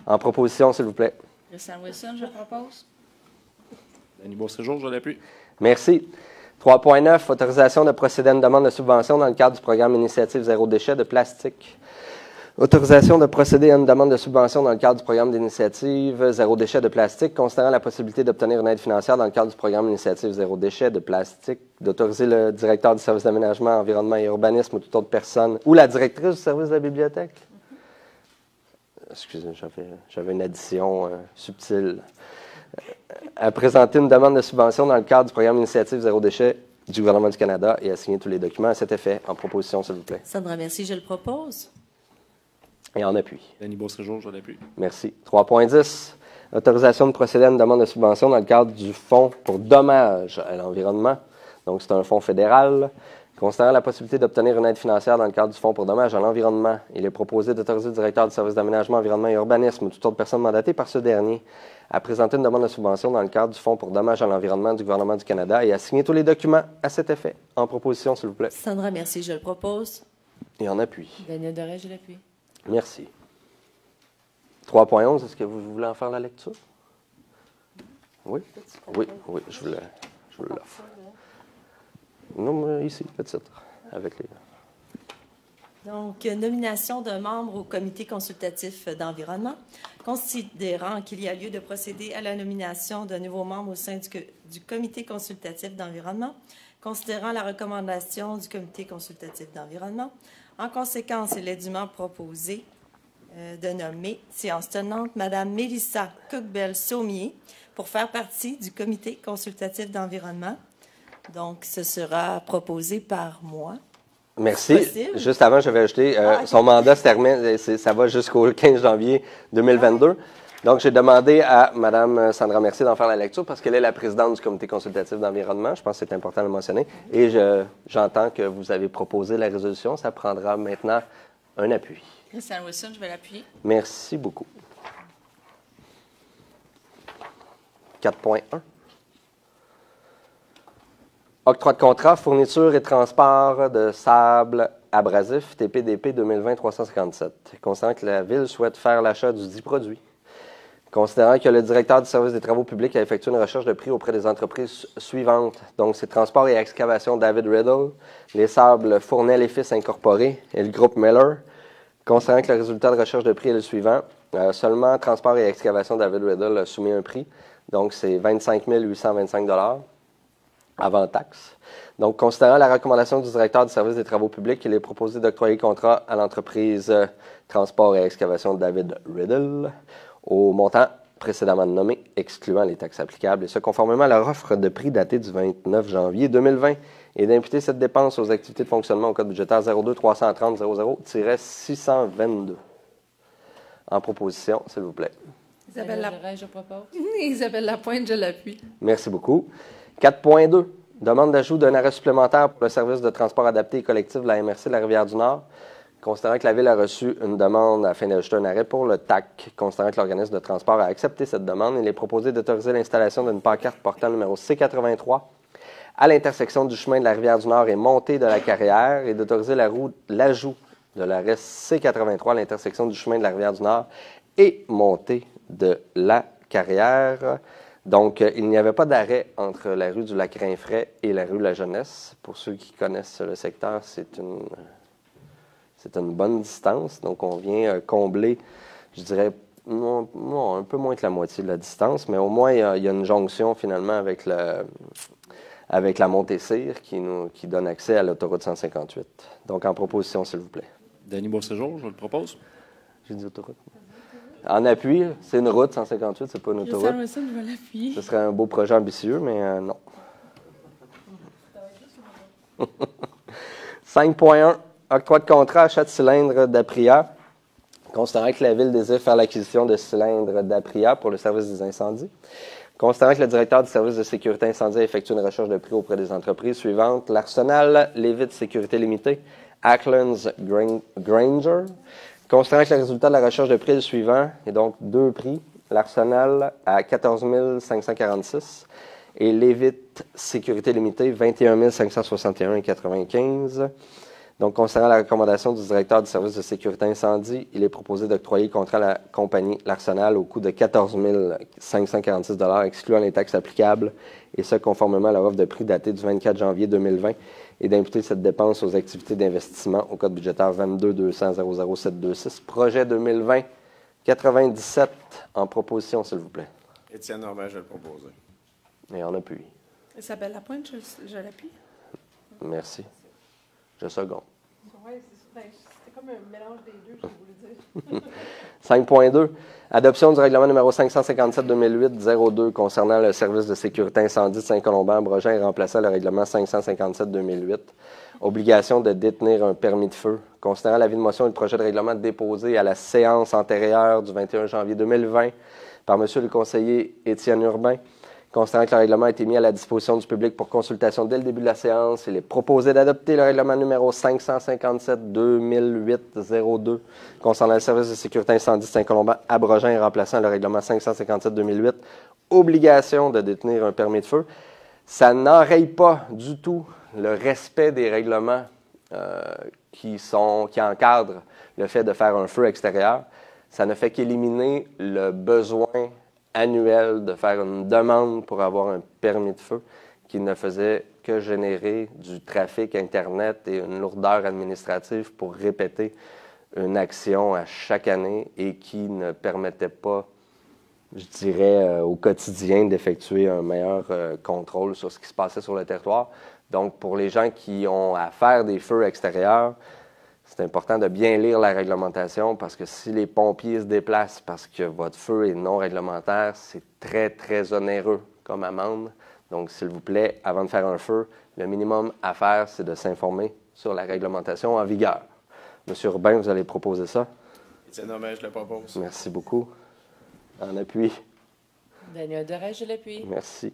En proposition, s'il vous plaît. Christian Wilson, je propose. Denis Beauséjour, je l'appuie. Merci. 3.9, autorisation de procéder à une demande de subvention dans le cadre du programme Initiative Zéro Déchet de plastique. Autorisation de procéder à une demande de subvention dans le cadre du programme d'initiative Zéro Déchet de plastique, considérant la possibilité d'obtenir une aide financière dans le cadre du programme Initiative Zéro Déchet de plastique, d'autoriser le directeur du service d'aménagement, environnement et urbanisme ou toute autre personne, ou la directrice du service de la bibliothèque. Excusez, j'avais une addition subtile. À présenter une demande de subvention dans le cadre du programme Initiative Zéro Déchet du gouvernement du Canada et à signer tous les documents à cet effet. En proposition, s'il vous plaît. Sandra Mercier, je le propose. Et en appui. Denis Beauséjour, je l'appuie. Merci. 3.10. Autorisation de procéder à une demande de subvention dans le cadre du Fonds pour dommages à l'environnement. Donc, c'est un fonds fédéral. Considérant la possibilité d'obtenir une aide financière dans le cadre du Fonds pour dommages à l'environnement, il est proposé d'autoriser le directeur du service d'aménagement, environnement et urbanisme ou toute autre personne mandatée par ce dernier à présenter une demande de subvention dans le cadre du Fonds pour dommages à l'environnement du gouvernement du Canada et à signer tous les documents à cet effet. En proposition, s'il vous plaît. Sandra Mercier, je le propose. Et en appui. Daniel Doré, je l'appuie. Merci. 3.11, est-ce que vous voulez en faire la lecture? Oui? Oui, je vous l'offre. Non, mais ici, petite, avec les... Donc, nomination d'un membre au comité consultatif d'environnement. Considérant qu'il y a lieu de procéder à la nomination d'un nouveau membre au sein du comité consultatif d'environnement, considérant la recommandation du comité consultatif d'environnement, en conséquence, il est dûment proposé de nommer, séance tenante, Mme Mélissa Cookbel-Saumier pour faire partie du comité consultatif d'environnement. Donc, ce sera proposé par moi. Merci. Juste avant, j'avais ajouté, son mandat se termine, ça va jusqu'au 15 janvier 2022. Donc, j'ai demandé à Mme Sandra Mercier d'en faire la lecture parce qu'elle est la présidente du comité consultatif d'environnement. Je pense que c'est important de le mentionner. Et j'entends que vous avez proposé la résolution. Ça prendra maintenant un appui. Christian Wilson, je vais l'appuyer. Merci beaucoup. 4.1. Octroi de contrat, fourniture et transport de sable abrasif, TPDP 2020-357. Considérant que la Ville souhaite faire l'achat du dit produit. Considérant que le directeur du service des travaux publics a effectué une recherche de prix auprès des entreprises suivantes. Donc, c'est Transport et Excavation David Riddle, les sables Fournel et Fils Incorporés et le groupe Miller. Considérant que le résultat de recherche de prix est le suivant, seulement Transport et Excavation David Riddle a soumis un prix. Donc, c'est 25 825 $ avant taxe. Donc, considérant la recommandation du directeur du service des travaux publics, il est proposé d'octroyer contrat à l'entreprise Transport et Excavation David Riddle au montant précédemment nommé, excluant les taxes applicables, et ce, conformément à leur offre de prix datée du 29 janvier 2020, et d'imputer cette dépense aux activités de fonctionnement au code budgétaire 02-330-00-622. En proposition, s'il vous plaît. Isabelle Lapointe, je propose. Isabelle Lapointe, je l'appuie. Merci beaucoup. 4.2. Demande d'ajout d'un arrêt supplémentaire pour le service de transport adapté et collectif de la MRC de la Rivière-du-Nord. Considérant que la Ville a reçu une demande afin d'ajouter un arrêt pour le TAC, considérant que l'organisme de transport a accepté cette demande, il est proposé d'autoriser l'installation d'une pancarte portant le numéro C83 à l'intersection du chemin de la Rivière-du-Nord et montée de la Carrière et d'autoriser l'ajout de l'arrêt C83 à l'intersection du chemin de la Rivière-du-Nord et montée de la Carrière. Donc, il n'y avait pas d'arrêt entre la rue du Lac-Rainfray et la rue de la Jeunesse. Pour ceux qui connaissent le secteur, c'est une C'est une bonne distance, donc on vient combler, je dirais, non, un peu moins que la moitié de la distance, mais au moins il y a une jonction finalement avec la Montée-Cyr qui donne accès à l'autoroute 158. Donc en proposition, s'il vous plaît. Denis Beauséjour, je le propose. J'ai dit autoroute. En appui, c'est une route 158, c'est pas une autoroute. Christian Wilson, je vais l'appuyer. Ce serait un beau projet ambitieux, mais non. 5.1. Octroi de contrat achat de cylindres d'Apria. Considérant que la Ville désire faire l'acquisition de cylindres d'Apria pour le service des incendies. Considérant que le directeur du service de sécurité incendie a effectué une recherche de prix auprès des entreprises suivantes. L'Arsenal Leavitt Sécurité Limitée, Acklands Granger. Considérant que le résultat de la recherche de prix est le suivant, et donc deux prix, l'Arsenal à 14 546 et Leavitt Sécurité Limitée, 21 561,95. Donc, concernant la recommandation du directeur du service de sécurité incendie, il est proposé d'octroyer le contrat à la compagnie L'Arsenal au coût de 14 546 excluant les taxes applicables, et ce, conformément à leur offre de prix datée du 24 janvier 2020, et d'imputer cette dépense aux activités d'investissement au code budgétaire 22-200-00726. Projet 2020-97 en proposition, s'il vous plaît. Étienne Normand, je vais le proposer. Et en appui. Isabelle Lapointe, je l'appuie. Merci. Je seconde. Oui, c'est comme un mélange des deux, je voulais dire. 5.2. Adoption du règlement numéro 557-2008-02 concernant le service de sécurité incendie de Saint-Colomban, Brogin et remplaçant le règlement 557-2008. Obligation de détenir un permis de feu. Considérant l'avis de motion et le projet de règlement déposé à la séance antérieure du 21 janvier 2020 par M. le conseiller Étienne Urbain. Considérant que le règlement a été mis à la disposition du public pour consultation dès le début de la séance, il est proposé d'adopter le règlement numéro 557-2008-02 concernant le service de sécurité incendie de Saint-Colomban, abrogeant et remplaçant le règlement 557-2008, obligation de détenir un permis de feu. Ça n'enraye pas du tout le respect des règlements qui encadrent le fait de faire un feu extérieur. Ça ne fait qu'éliminer le besoin annuel de faire une demande pour avoir un permis de feu qui ne faisait que générer du trafic Internet et une lourdeur administrative pour répéter une action à chaque année et qui ne permettait pas, je dirais, au quotidien d'effectuer un meilleur contrôle sur ce qui se passait sur le territoire. Donc, pour les gens qui ont à faire des feux extérieurs, c'est important de bien lire la réglementation parce que si les pompiers se déplacent parce que votre feu est non réglementaire, c'est très, très onéreux comme amende. Donc, s'il vous plaît, avant de faire un feu, le minimum à faire, c'est de s'informer sur la réglementation en vigueur. Monsieur Urbain, vous allez proposer ça? Étienne Normand, je le propose. Merci beaucoup. En appui. Daniel Derez, je l'appuie. Merci.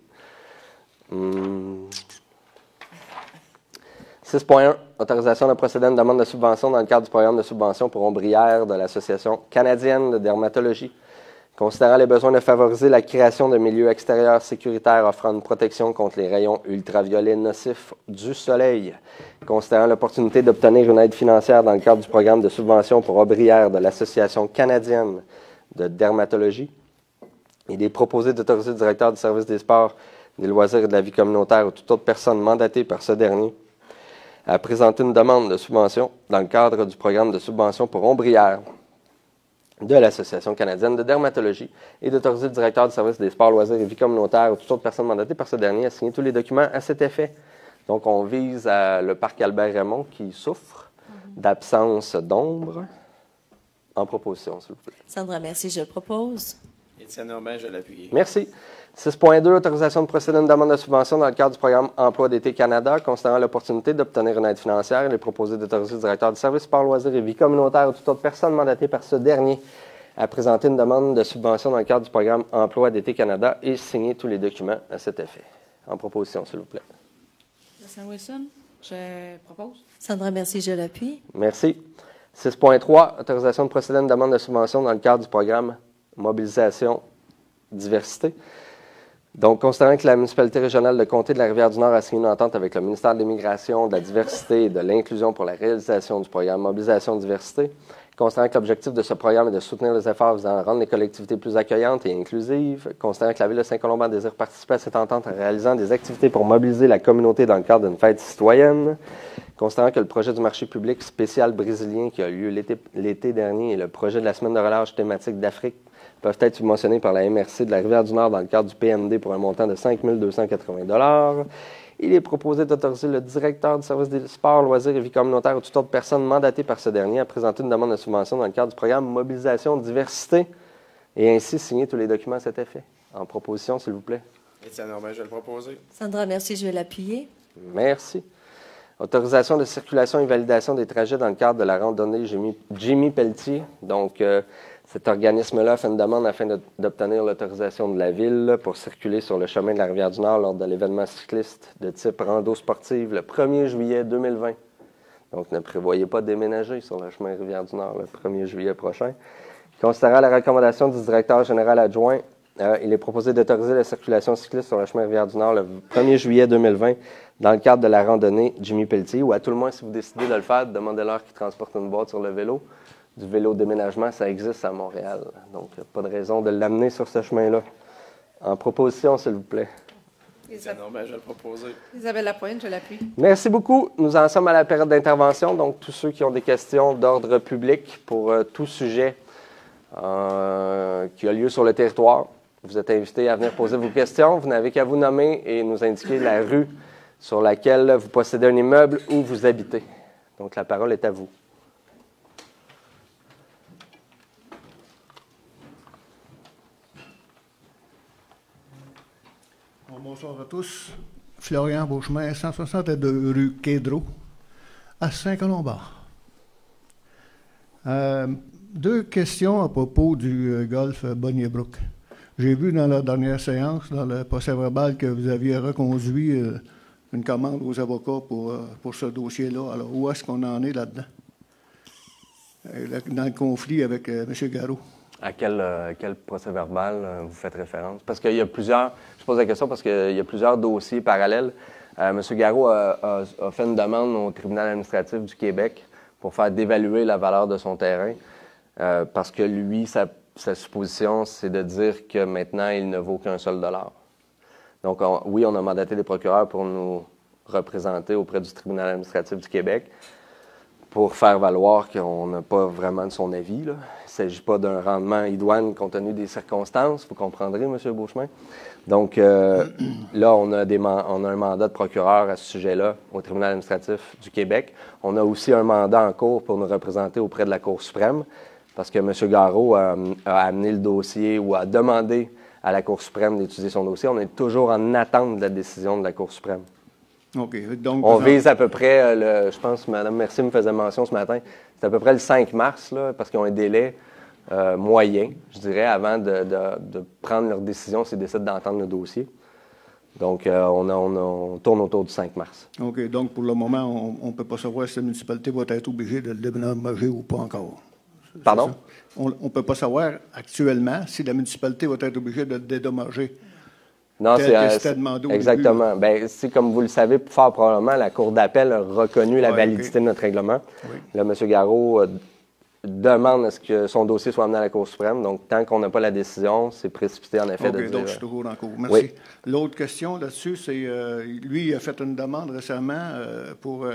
6.1. Autorisation de procéder à une demande de subvention dans le cadre du programme de subvention pour ombrière de l'Association canadienne de dermatologie. Considérant les besoins de favoriser la création de milieux extérieurs sécuritaires offrant une protection contre les rayons ultraviolets nocifs du soleil. Considérant l'opportunité d'obtenir une aide financière dans le cadre du programme de subvention pour ombrière de l'Association canadienne de dermatologie. Il est proposé d'autoriser le directeur du service des sports, des loisirs et de la vie communautaire ou toute autre personne mandatée par ce dernier à présenter une demande de subvention dans le cadre du programme de subvention pour ombrière de l'Association canadienne de dermatologie et d'autoriser le directeur du service des sports, loisirs et vie communautaire ou toute autre personne mandatée par ce dernier à signer tous les documents à cet effet. Donc, on vise le parc Albert-Raymond qui souffre d'absence d'ombre. En proposition, s'il vous plaît. Sandra, merci. Je propose. Étienne Normand, je l'appuie. Merci. 6.2, autorisation de procéder à une demande de subvention dans le cadre du programme Emploi d'été Canada. Considérant l'opportunité d'obtenir une aide financière, il est proposé d'autoriser le directeur du service sport, loisirs et vie communautaire ou toute autre personne mandatée par ce dernier à présenter une demande de subvention dans le cadre du programme Emploi d'été Canada et signer tous les documents à cet effet. En proposition, s'il vous plaît. Christian Wilson, je propose. Sandra, merci. Je l'appuie. Merci. 6.3, autorisation de procéder à une demande de subvention dans le cadre du programme Mobilisation Diversité. Donc, considérant que la municipalité régionale de Comté de la Rivière-du-Nord a signé une entente avec le ministère de l'Immigration, de la Diversité et de l'Inclusion pour la réalisation du programme Mobilisation Diversité, considérant que l'objectif de ce programme est de soutenir les efforts visant à rendre les collectivités plus accueillantes et inclusives, considérant que la Ville de Saint-Colomban désire participer à cette entente en réalisant des activités pour mobiliser la communauté dans le cadre d'une fête citoyenne, Considérant que le projet du marché public spécial brésilien qui a lieu l'été dernier et le projet de la semaine de relâche thématique d'Afrique peuvent être subventionnés par la MRC de la Rivière-du-Nord dans le cadre du PMD pour un montant de 5 280 $, il est proposé d'autoriser le directeur du service des sports, loisirs et vie communautaire ou toute autre personne mandatée par ce dernier à présenter une demande de subvention dans le cadre du programme Mobilisation Diversité et ainsi signer tous les documents à cet effet. En proposition, s'il vous plaît. Étienne Normand, je vais le proposer. Sandra Mercier, je vais l'appuyer. Merci. Autorisation de circulation et validation des trajets dans le cadre de la randonnée Jimmy Pelletier. Donc, cet organisme-là a fait une demande afin d'obtenir l'autorisation de la Ville pour circuler sur le chemin de la Rivière-du-Nord lors de l'événement cycliste de type rando sportive le 1er juillet 2020. Donc, ne prévoyez pas de déménager sur le chemin Rivière-du-Nord le 1er juillet prochain. Considérant la recommandation du directeur général adjoint, il est proposé d'autoriser la circulation cycliste sur le chemin Rivière-du-Nord le 1er juillet 2020 dans le cadre de la randonnée Jimmy Pelletier, ou à tout le moins, si vous décidez de le faire, demandez-leur qu'ils transportent une boîte sur le vélo. Du vélo déménagement, ça existe à Montréal. Donc, pas de raison de l'amener sur ce chemin-là. En proposition, s'il vous plaît. Étienne Normand, je vais le proposer. Isabelle Lapointe, je l'appuie. Merci beaucoup. Nous en sommes à la période d'intervention. Donc, tous ceux qui ont des questions d'ordre public pour tout sujet qui a lieu sur le territoire, vous êtes invités à venir poser vos questions. Vous n'avez qu'à vous nommer et nous indiquer la rue sur laquelle vous possédez un immeuble où vous habitez. Donc, la parole est à vous. Bonsoir à tous. Florian Beauchemin, 162 rue Quédreau, à Saint-Colombard. Deux questions à propos du golf Bonnier-Brook. J'ai vu dans la dernière séance, dans le procès-verbal, que vous aviez reconduit une commande aux avocats pour ce dossier-là. Alors, où est-ce qu'on en est là-dedans? Dans le conflit avec M. Garot. À quel procès-verbal vous faites référence? Parce qu'il y a plusieurs... Je pose la question parce qu'il y a plusieurs dossiers parallèles. M. Garot a fait une demande au tribunal administratif du Québec pour faire dévaluer la valeur de son terrain parce que lui, sa supposition, c'est de dire que maintenant, il ne vaut qu'un seul dollar. Donc, oui, on a mandaté des procureurs pour nous représenter auprès du tribunal administratif du Québec pour faire valoir qu'on n'a pas vraiment de son avis, là. Il ne s'agit pas d'un rendement idoine compte tenu des circonstances, vous comprendrez, M. Beauchemin. Donc, là, on a un mandat de procureur à ce sujet-là au tribunal administratif du Québec. On a aussi un mandat en cours pour nous représenter auprès de la Cour suprême parce que M. Garot a amené le dossier ou a demandé à la Cour suprême d'étudier son dossier. On est toujours en attente de la décision de la Cour suprême. OK. Donc, on vise à peu près, je pense que Mme Mercier me faisait mention ce matin, c'est à peu près le 5 mars, là, parce qu'ils ont un délai moyen, je dirais, avant de prendre leur décision s'ils décident d'entendre le dossier. Donc, on tourne autour du 5 mars. OK. Donc, pour le moment, on ne peut pas savoir si la municipalité va être obligée de le déménager ou pas encore. Pardon? On ne peut pas savoir actuellement si la municipalité va être obligée de le dédommager. Non, c'est demandé au exactement. Bien, comme vous le savez, fort probablement, la Cour d'appel a reconnu la validité de notre règlement. Oui. Là, M. Garot demande à ce que son dossier soit amené à la Cour suprême. Donc, tant qu'on n'a pas la décision, c'est précipité, en effet, de dire... donc je suis toujours en cours. Merci. Oui. L'autre question là-dessus, c'est... lui, il a fait une demande récemment pour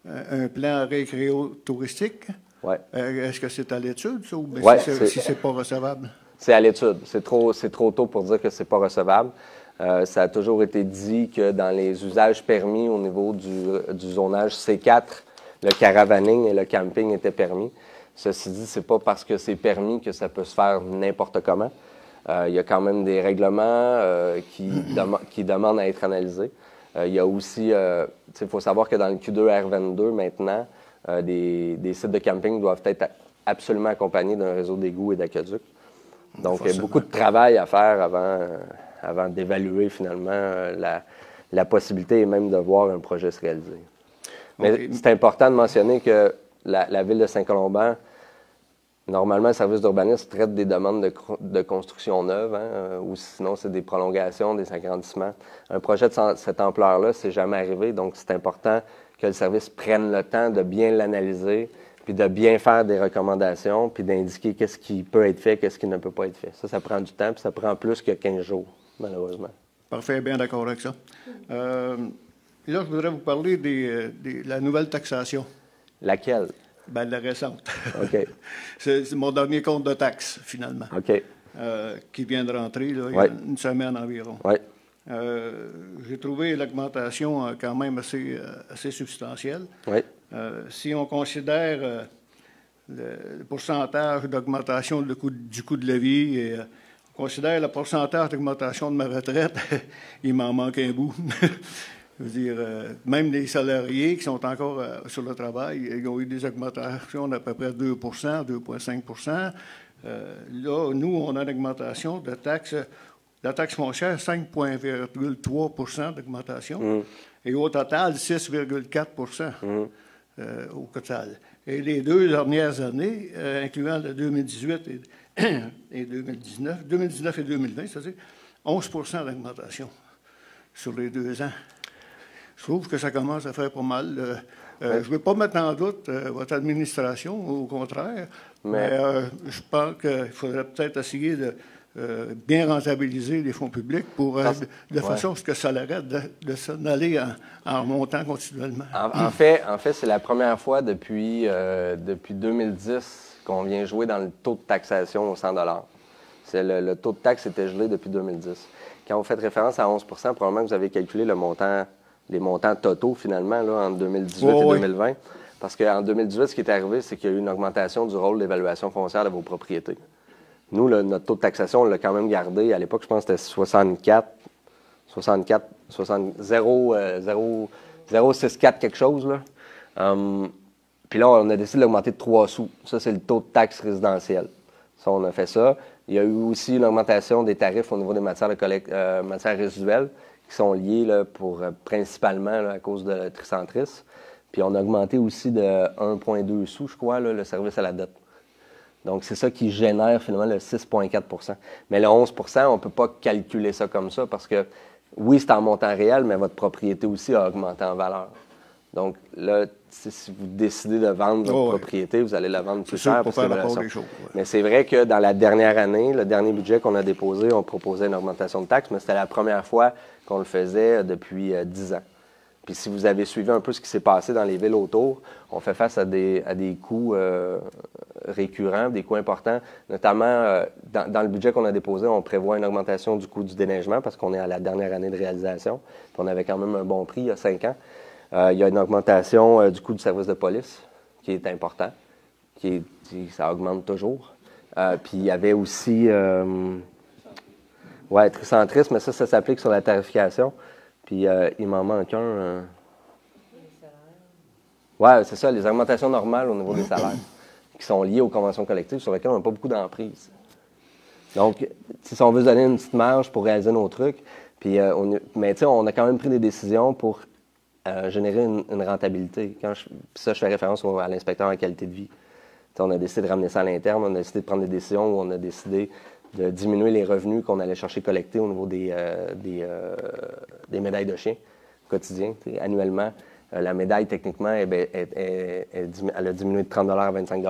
un plan récréo-touristique. Oui. Est-ce que c'est à l'étude, ça, ou bien si c'est pas recevable? C'est à l'étude. C'est trop tôt pour dire que c'est pas recevable. Ça a toujours été dit que dans les usages permis au niveau du zonage C4, le caravaning et le camping étaient permis. Ceci dit, c'est pas parce que c'est permis que ça peut se faire n'importe comment. Il y a quand même des règlements qui demandent à être analysés. Il y a aussi, il faut savoir que dans le Q2R22 maintenant, des sites de camping doivent être absolument accompagnés d'un réseau d'égouts et d'aqueducs. Donc, il y a beaucoup de travail à faire avant d'évaluer finalement la possibilité et même de voir un projet se réaliser. Mais c'est important de mentionner que la Ville de Saint-Colomban, normalement, le service d'urbanisme traite des demandes de construction neuve, ou sinon, c'est des prolongations, des agrandissements. Un projet de cette ampleur-là, c'est jamais arrivé, donc c'est important que le service prenne le temps de bien l'analyser, puis de bien faire des recommandations, puis d'indiquer qu'est-ce qui peut être fait, qu'est-ce qui ne peut pas être fait. Ça prend du temps, puis ça prend plus que 15 jours, malheureusement. Parfait, bien d'accord avec ça. Puis là, je voudrais vous parler de la nouvelle taxation. Laquelle? Bien, la récente. OK. C'est mon dernier compte de taxes, finalement. OK. Qui vient de rentrer, là, il y a une semaine environ. Oui. J'ai trouvé l'augmentation quand même assez substantielle. Oui. Si on considère le pourcentage d'augmentation du coût de la vie et on considère le pourcentage d'augmentation de ma retraite, il m'en manque un bout. Je veux dire, même les salariés qui sont encore sur le travail, ils ont eu des augmentations d'à peu près 2 2,5 là, nous, on a une augmentation de taxe. La taxe foncière, 5,3 d'augmentation. Et au total, 6,4 au total. Et les 2 dernières années, incluant le 2018 et 2019, 2019 et 2020, c'est-à-dire 11 d'augmentation sur les 2 ans. Je trouve que ça commence à faire pas mal. Je ne veux pas mettre en doute votre administration, au contraire, mais je pense qu'il faudrait peut-être essayer de bien rentabiliser les fonds publics pour de façon à ce que ça arrête de s'en aller en remontant continuellement. En fait, c'est la première fois depuis 2010 qu'on vient jouer dans le taux de taxation au 100 $. Le taux de taxe était gelé depuis 2010. Quand vous faites référence à 11 probablement que vous avez calculé les montants totaux, finalement, là, entre 2018 et 2020. Parce qu'en 2018, ce qui est arrivé, c'est qu'il y a eu une augmentation du rôle d'évaluation foncière de vos propriétés. Nous, notre taux de taxation, on l'a quand même gardé. À l'époque, je pense que c'était 0,64 quelque chose. Là. Puis là, on a décidé de l'augmenter de 3 sous. Ça, c'est le taux de taxe résidentielle. Ça, on a fait ça. Il y a eu aussi une augmentation des tarifs au niveau des matières résiduelles qui sont liées là, principalement là, à cause de Tricentris. Puis on a augmenté aussi de 1,2 sous, je crois, là, le service à la dot. Donc, c'est ça qui génère finalement le 6,4 Mais le 11 on ne peut pas calculer ça comme ça parce que, oui, c'est en montant réel, mais votre propriété aussi a augmenté en valeur. Donc, là, si vous décidez de vendre votre propriété, vous allez la vendre plus cher pour faire la part des choses. Mais c'est vrai que dans la dernière année, le dernier budget qu'on a déposé, on proposait une augmentation de taxes, mais c'était la première fois qu'on le faisait depuis 10 ans. Puis si vous avez suivi un peu ce qui s'est passé dans les villes autour, on fait face à des coûts récurrents, des coûts importants. Notamment, dans le budget qu'on a déposé, on prévoit une augmentation du coût du déneigement parce qu'on est à la dernière année de réalisation. Puis on avait quand même un bon prix il y a 5 ans. Il y a une augmentation du coût du service de police qui est important, ça augmente toujours. Puis il y avait aussi Tricentris, mais ça s'applique sur la tarification. Puis il m'en manque un. Oui, c'est ça, les augmentations normales au niveau des salaires qui sont liées aux conventions collectives sur lesquelles on n'a pas beaucoup d'emprise. Donc, si on veut se donner une petite marge pour réaliser nos trucs, puis mais tu sais, on a quand même pris des décisions pour générer une rentabilité. Je fais référence à l'inspecteur en qualité de vie. T'sais, on a décidé de ramener ça à l'interne, on a décidé de prendre des décisions où on a décidé de diminuer les revenus qu'on allait chercher collecter au niveau des médailles de chien quotidien. Annuellement, la médaille, techniquement, elle a diminué de 30 $ à 25 $.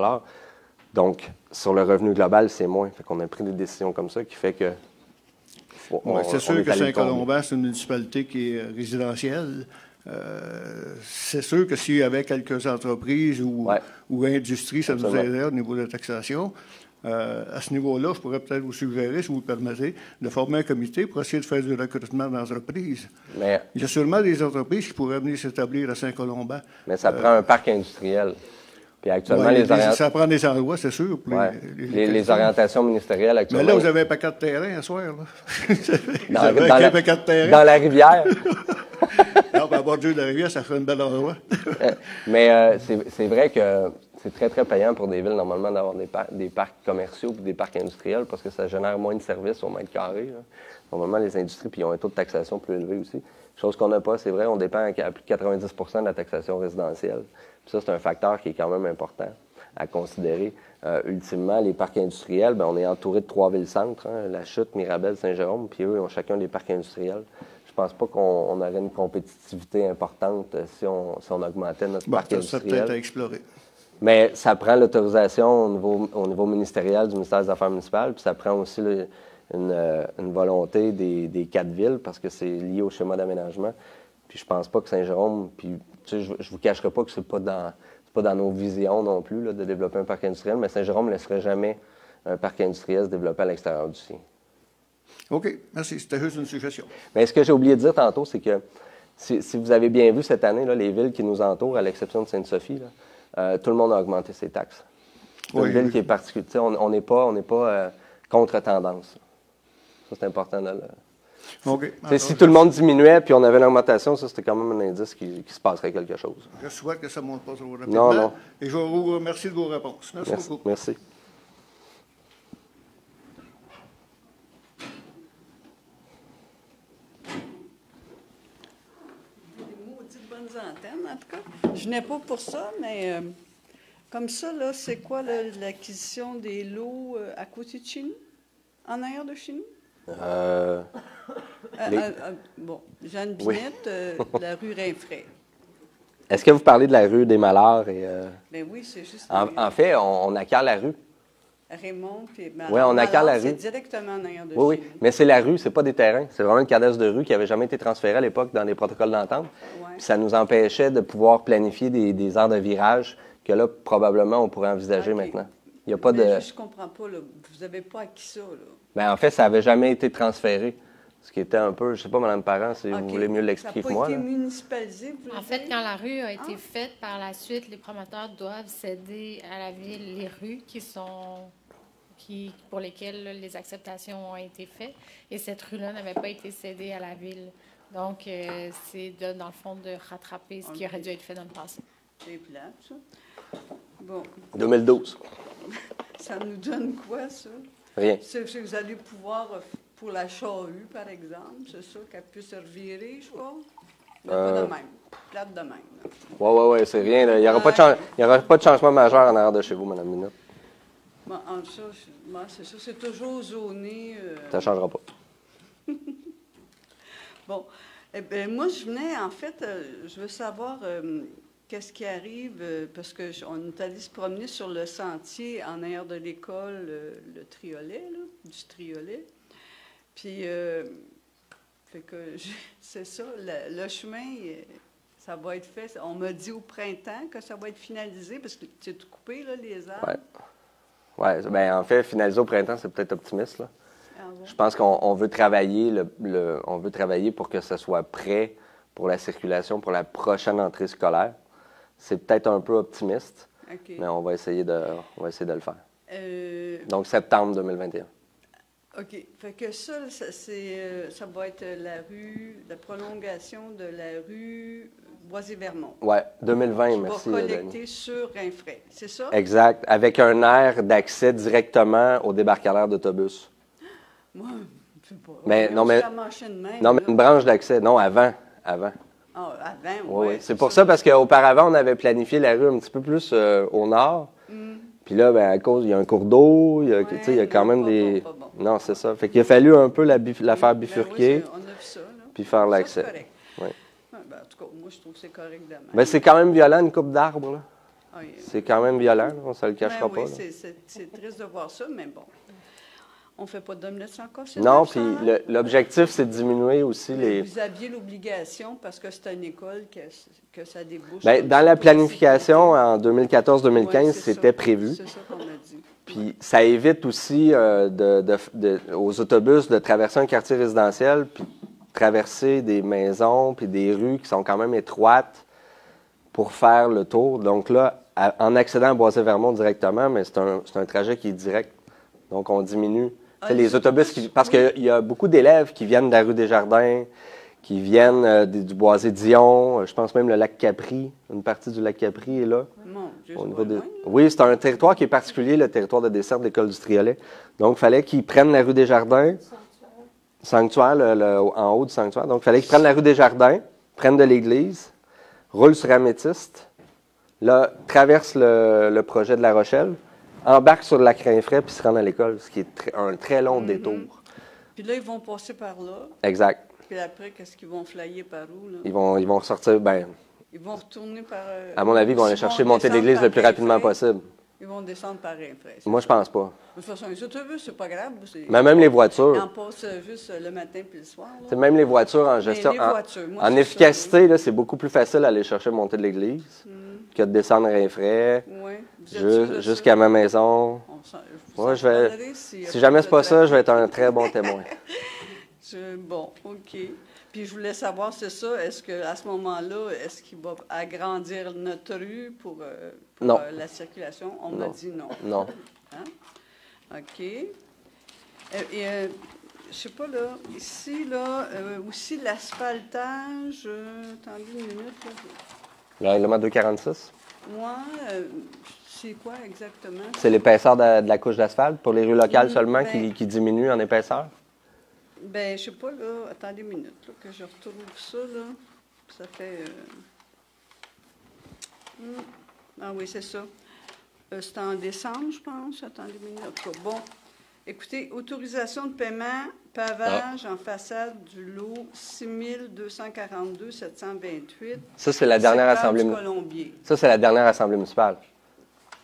Donc, sur le revenu global, c'est moins. Fait qu'on a pris des décisions comme ça qui fait que... c'est sûr que Saint-Colomban, c'est une municipalité qui est résidentielle. C'est sûr que s'il y avait quelques entreprises ou industries, ça nous aiderait au niveau de la taxation. À ce niveau-là, je pourrais peut-être vous suggérer, si vous le permettez, de former un comité pour essayer de faire du recrutement d'entreprises. Il y a sûrement des entreprises qui pourraient venir s'établir à Saint-Colomban. Mais ça prend un parc industriel. Puis actuellement, ça prend des endroits, c'est sûr. Les orientations ministérielles actuellement. Mais là, vous avez un paquet de terrain à soir. Dans la rivière. Non, à bordure de la rivière, ça fait un bel endroit. Mais c'est vrai que c'est très, très payant pour des villes, normalement, d'avoir des parcs commerciaux et des parcs industriels parce que ça génère moins de services au mètre carré. Là. Normalement, les industries, puis ils ont un taux de taxation plus élevé aussi. Chose qu'on n'a pas, c'est vrai, on dépend à plus de 90 de la taxation résidentielle. Puis ça, c'est un facteur qui est quand même important à considérer. Ultimement, les parcs industriels, on est entouré de 3 villes-centres, La Chute, Mirabel, Saint-Jérôme, puis eux, ils ont chacun des parcs industriels. Je pense pas qu'on aurait une compétitivité importante si on augmentait notre parc industriel. Ça peut-être à explorer. Mais ça prend l'autorisation au niveau ministériel du ministère des Affaires municipales, puis ça prend aussi une volonté des 4 villes, parce que c'est lié au schéma d'aménagement. Puis je pense pas que Saint-Jérôme, puis tu sais, je vous cacherai pas que c'est pas dans nos visions non plus là, de développer un parc industriel, mais Saint-Jérôme ne laisserait jamais un parc industriel se développer à l'extérieur du sien. OK, merci. C'était juste une suggestion. Mais ce que j'ai oublié de dire tantôt, c'est que si vous avez bien vu cette année, là, les villes qui nous entourent, à l'exception de Sainte-Sophie, là, tout le monde a augmenté ses taxes. C'est une ville qui est particulière. On n'est pas contre-tendance. Ça, c'est important de le... OK. Si tout le monde diminuait puis on avait une augmentation, ça, c'était quand même un indice qu'il se passerait quelque chose. Je souhaite que ça ne monte pas trop rapidement. Non. Et je vous remercie de vos réponses. Merci beaucoup. Merci. Des maudites bonnes antennes, en tout cas. Je n'ai pas pour ça, mais comme ça, là, c'est quoi l'acquisition des lots à côté de chez nous? En arrière de chez nous? Bon, Jeanne Binette, la rue Rinfray. Est-ce que vous parlez de la rue des Malheurs? Ben oui, c'est juste... En fait, on acquiert la rue. Raymond, puis... Oui, on acquiert la rue. C'est directement en arrière de Oui, chez nous. mais c'est la rue, c'est pas des terrains. C'est vraiment une cadastre de rue qui n'avait jamais été transférée à l'époque dans les protocoles d'entente. Ouais. Puis ça nous empêchait de pouvoir planifier des aires de virage que là, probablement, on pourrait envisager maintenant. Il n'y a pas de... Je ne comprends pas, là. Vous n'avez pas acquis ça, là. Bien, en fait, ça n'avait jamais été transféré. Ce qui était un peu, je ne sais pas, Mme Parent, si vous voulez mieux l'expliquer que moi. Ça n'a pas été municipalisé, vous En fait, quand la rue a été faite, par la suite, les promoteurs doivent céder à la ville les rues pour lesquelles les acceptations ont été faites. Et cette rue-là n'avait pas été cédée à la ville. Donc, c'est dans le fond de rattraper ce qui aurait dû être fait dans le passé. C'est plate, ça. Bon. 2012. Ça nous donne quoi, ça? Rien. C'est que vous allez pouvoir, pour la charrue, par exemple, c'est ça, qu'elle puisse se revirer, je crois? Mais pas de même. Plate de même. Oui, c'est rien. Là. Il n'y aura pas de changement majeur en arrière de chez vous, Mme Minette. Bon, c'est ça, c'est toujours zoné. Ça ne changera pas. Bon. Eh bien, moi, je venais, en fait, je veux savoir qu'est-ce qui arrive, parce qu'on est allé se promener sur le sentier en arrière de l'école, le triolet, là, du triolet. Puis, fait que c'est ça, le chemin, ça va être fait. On m'a dit au printemps que ça va être finalisé, parce que tu as tout coupé, là, les arbres. Oui. Bien, en fait, finaliser au printemps, c'est peut-être optimiste, là. Ah bon? Je pense qu'on veut travailler on veut travailler pour que ce soit prêt pour la circulation pour la prochaine entrée scolaire. C'est peut-être un peu optimiste, mais on va essayer de le faire. Donc, septembre 2021. OK. Fait que ça va être la prolongation de la rue Boisé-Vermont. Oui, 2020, merci. Qui va collecter sur Rinfray, c'est ça? Exact, avec un aire d'accès directement au débarcadère d'autobus. Moi, je sais pas. Mais une branche d'accès. Non, avant. Ah, avant, oui. C'est pour ça, parce qu'auparavant, on avait planifié la rue un petit peu plus au nord. Puis là, à cause, il y a un cours d'eau, il y a quand même des... Non, c'est ça. Fait qu'il a fallu un peu la faire bifurquer, on a vu ça, là. Puis faire l'accès. C'est correct. Oui. En tout cas, moi, je trouve que c'est correct de même. Mais c'est quand même violent, une coupe d'arbres, là. Oui. C'est quand même violent, là. On ne se le cachera pas. Oui, c'est triste de voir ça, mais bon. On ne fait pas d'omelette sans casser. Non, puis l'objectif, c'est de diminuer aussi les... Vous aviez l'obligation, parce que c'est une école, que ça débouche... Bien, dans la planification, en 2014-2015, c'était prévu. C'est ça qu'on a dit. Puis ça évite aussi aux autobus de traverser un quartier résidentiel, puis traverser des maisons, puis des rues qui sont quand même étroites pour faire le tour. Donc là, en accédant à Boisé-Vermont directement, mais c'est un trajet qui est direct. Donc on diminue... les autobus, parce qu'il y a beaucoup d'élèves qui viennent de la rue Desjardins, qui viennent du Boisé-Dion, je pense même le lac Capri, une partie du lac Capri est là. Oui, c'est un territoire qui est particulier, le territoire de dessert de l'école du Triolet. Donc, il fallait qu'ils prennent la rue Desjardins, sanctuaire, en haut du sanctuaire. Donc, il fallait qu'ils prennent la rue Desjardins, prennent de l'église, roulent sur Améthyste, là, traversent le projet de La Rochelle, embarquent sur le lac Rinfray puis se rendent à l'école, ce qui est un très long détour. Puis là, ils vont passer par là. Exact. Puis après, qu'est-ce qu'ils vont flyer par où, là? Ils vont ressortir, Ils vont retourner par... à mon avis, ils vont aller chercher monter de l'église le plus rapidement possible. Ils vont descendre par Rinfraie. Moi, je pense pas. De toute façon, les autobus, c'est pas grave. Mais même les voitures. Ils en passent juste le matin puis le soir. Même les voitures en gestion. En efficacité, là, c'est beaucoup plus facile d'aller chercher monter de l'église que de descendre Rinfraie jusqu'à ma maison. Moi, si jamais c'est pas ça, je vais être un très bon témoin. Bon, OK. Puis je voulais savoir, c'est ça, est-ce qu'à ce moment-là, est-ce qu'il va agrandir notre rue pour la circulation? On m'a dit non. Non. Hein? OK. Et je sais pas, là, ici, là, aussi l'asphaltage, attendez une minute. Le règlement 246? Moi, c'est quoi exactement? C'est l'épaisseur de la couche d'asphalte pour les rues locales seulement qui diminue en épaisseur? Ben, je sais pas, là, attendez une minute, là, que je retrouve ça, là. Ça fait... Ah oui, c'est ça. C'est en décembre, je pense. Attendez une minute. Bon. Écoutez, autorisation de paiement, pavage en façade du lot 6242 728. Ça, c'est la dernière assemblée municipale. Ça, c'est la dernière assemblée municipale.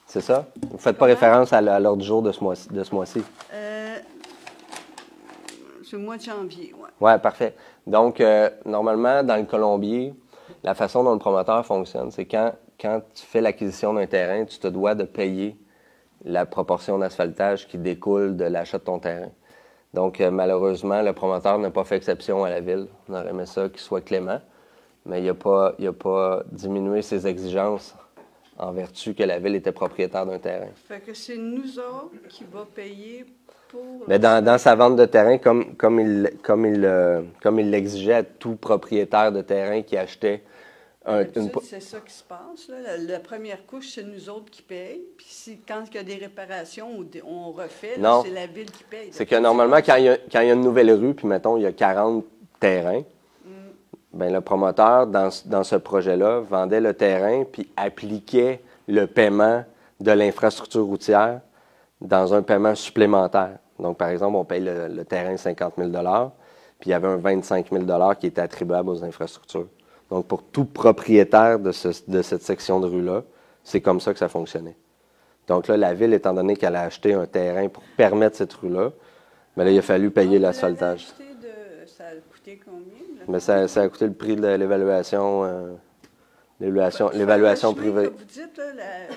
C'est ça? Vous ne faites pas référence à l'ordre du jour de ce mois-ci? C'est le mois de janvier, oui. Oui, parfait. Donc, normalement, dans le Colombier, la façon dont le promoteur fonctionne, c'est quand tu fais l'acquisition d'un terrain, tu te dois de payer la proportion d'asphaltage qui découle de l'achat de ton terrain. Donc, malheureusement, le promoteur n'a pas fait exception à la Ville. On aurait aimé ça qu'il soit clément, mais il n'a pas diminué ses exigences en vertu que la Ville était propriétaire d'un terrain. Fait que c'est nous autres qui va payer pour... Mais dans sa vente de terrain, comme il l'exigeait à tout propriétaire de terrain qui achetait c'est ça qui se passe. Là. La première couche, c'est nous autres qui payent. Puis quand il y a des réparations, on refait, c'est la Ville qui paye. C'est que normalement, quand il y a une nouvelle rue, puis mettons, il y a 40 terrains, bien, le promoteur, dans ce projet-là, vendait le terrain puis appliquait le paiement de l'infrastructure routière dans un paiement supplémentaire. Donc, par exemple, on paye le terrain 50 000 puis il y avait un 25 000 qui était attribuable aux infrastructures. Donc, pour tout propriétaire de cette section de rue-là, c'est comme ça que ça fonctionnait. Donc là, la Ville, étant donné qu'elle a acheté un terrain pour permettre cette rue-là, bien là, il a fallu payer l'asphaltage. Ça a coûté combien? Mais ça a coûté le prix de l'évaluation privée. Vous dites, la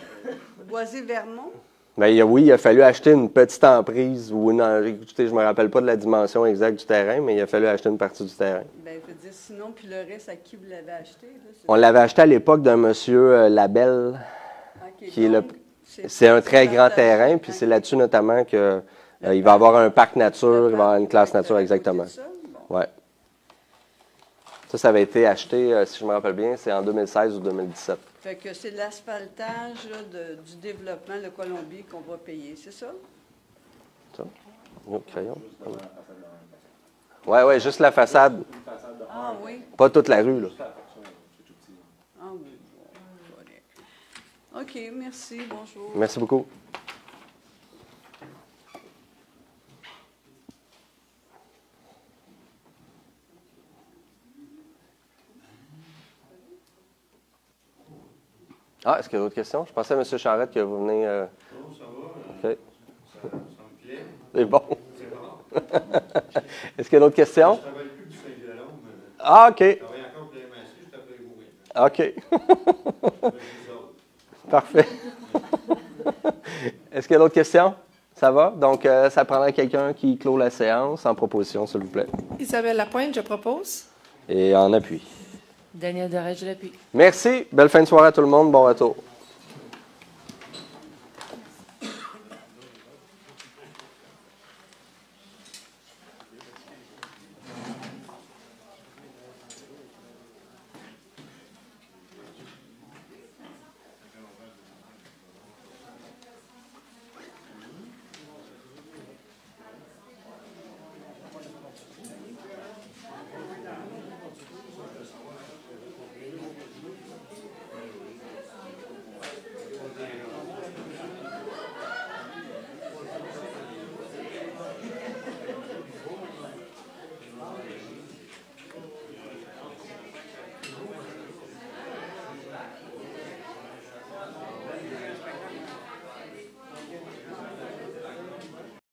Boisé-Vermont? Bien, oui, il a fallu acheter une petite emprise. Écoutez, je ne me rappelle pas de la dimension exacte du terrain, mais il a fallu acheter une partie du terrain. Bien, je veux dire, sinon, puis le reste, à qui vous l'avez acheté? Là, on l'avait acheté à l'époque d'un monsieur Labelle, qui c'est un très grand terrain, puis c'est là-dessus notamment qu'il va avoir un parc nature, il va avoir une classe nature, exactement. Ouais. Ça avait été acheté, si je me rappelle bien, c'est en 2016 ou 2017. Fait que c'est l'asphaltage du développement de Colombie qu'on va payer, c'est ça? Ça? Le crayon? Oui, juste la façade. Ah oui? Pas toute la rue, là. Ah oui. OK, merci, bonjour. Merci beaucoup. Est-ce qu'il y a d'autres questions? Je pensais à M. Charette que vous venez... Non, ça va. OK. Ça me plaît. C'est bon. C'est bon. Est-ce qu'il y a d'autres questions? Je ne travaille plus du Saint-Jérôme. OK. Je travaille encore pour la MSC, je t'appelle vous. OK. Parfait. Est-ce qu'il y a d'autres questions? Ça va? Donc, ça prendrait quelqu'un qui clôt la séance en proposition, s'il vous plaît. Isabelle Lapointe, je propose. Et en appui. Daniel Doré, je l'appuie. Merci. Belle fin de soirée à tout le monde. Bon retour.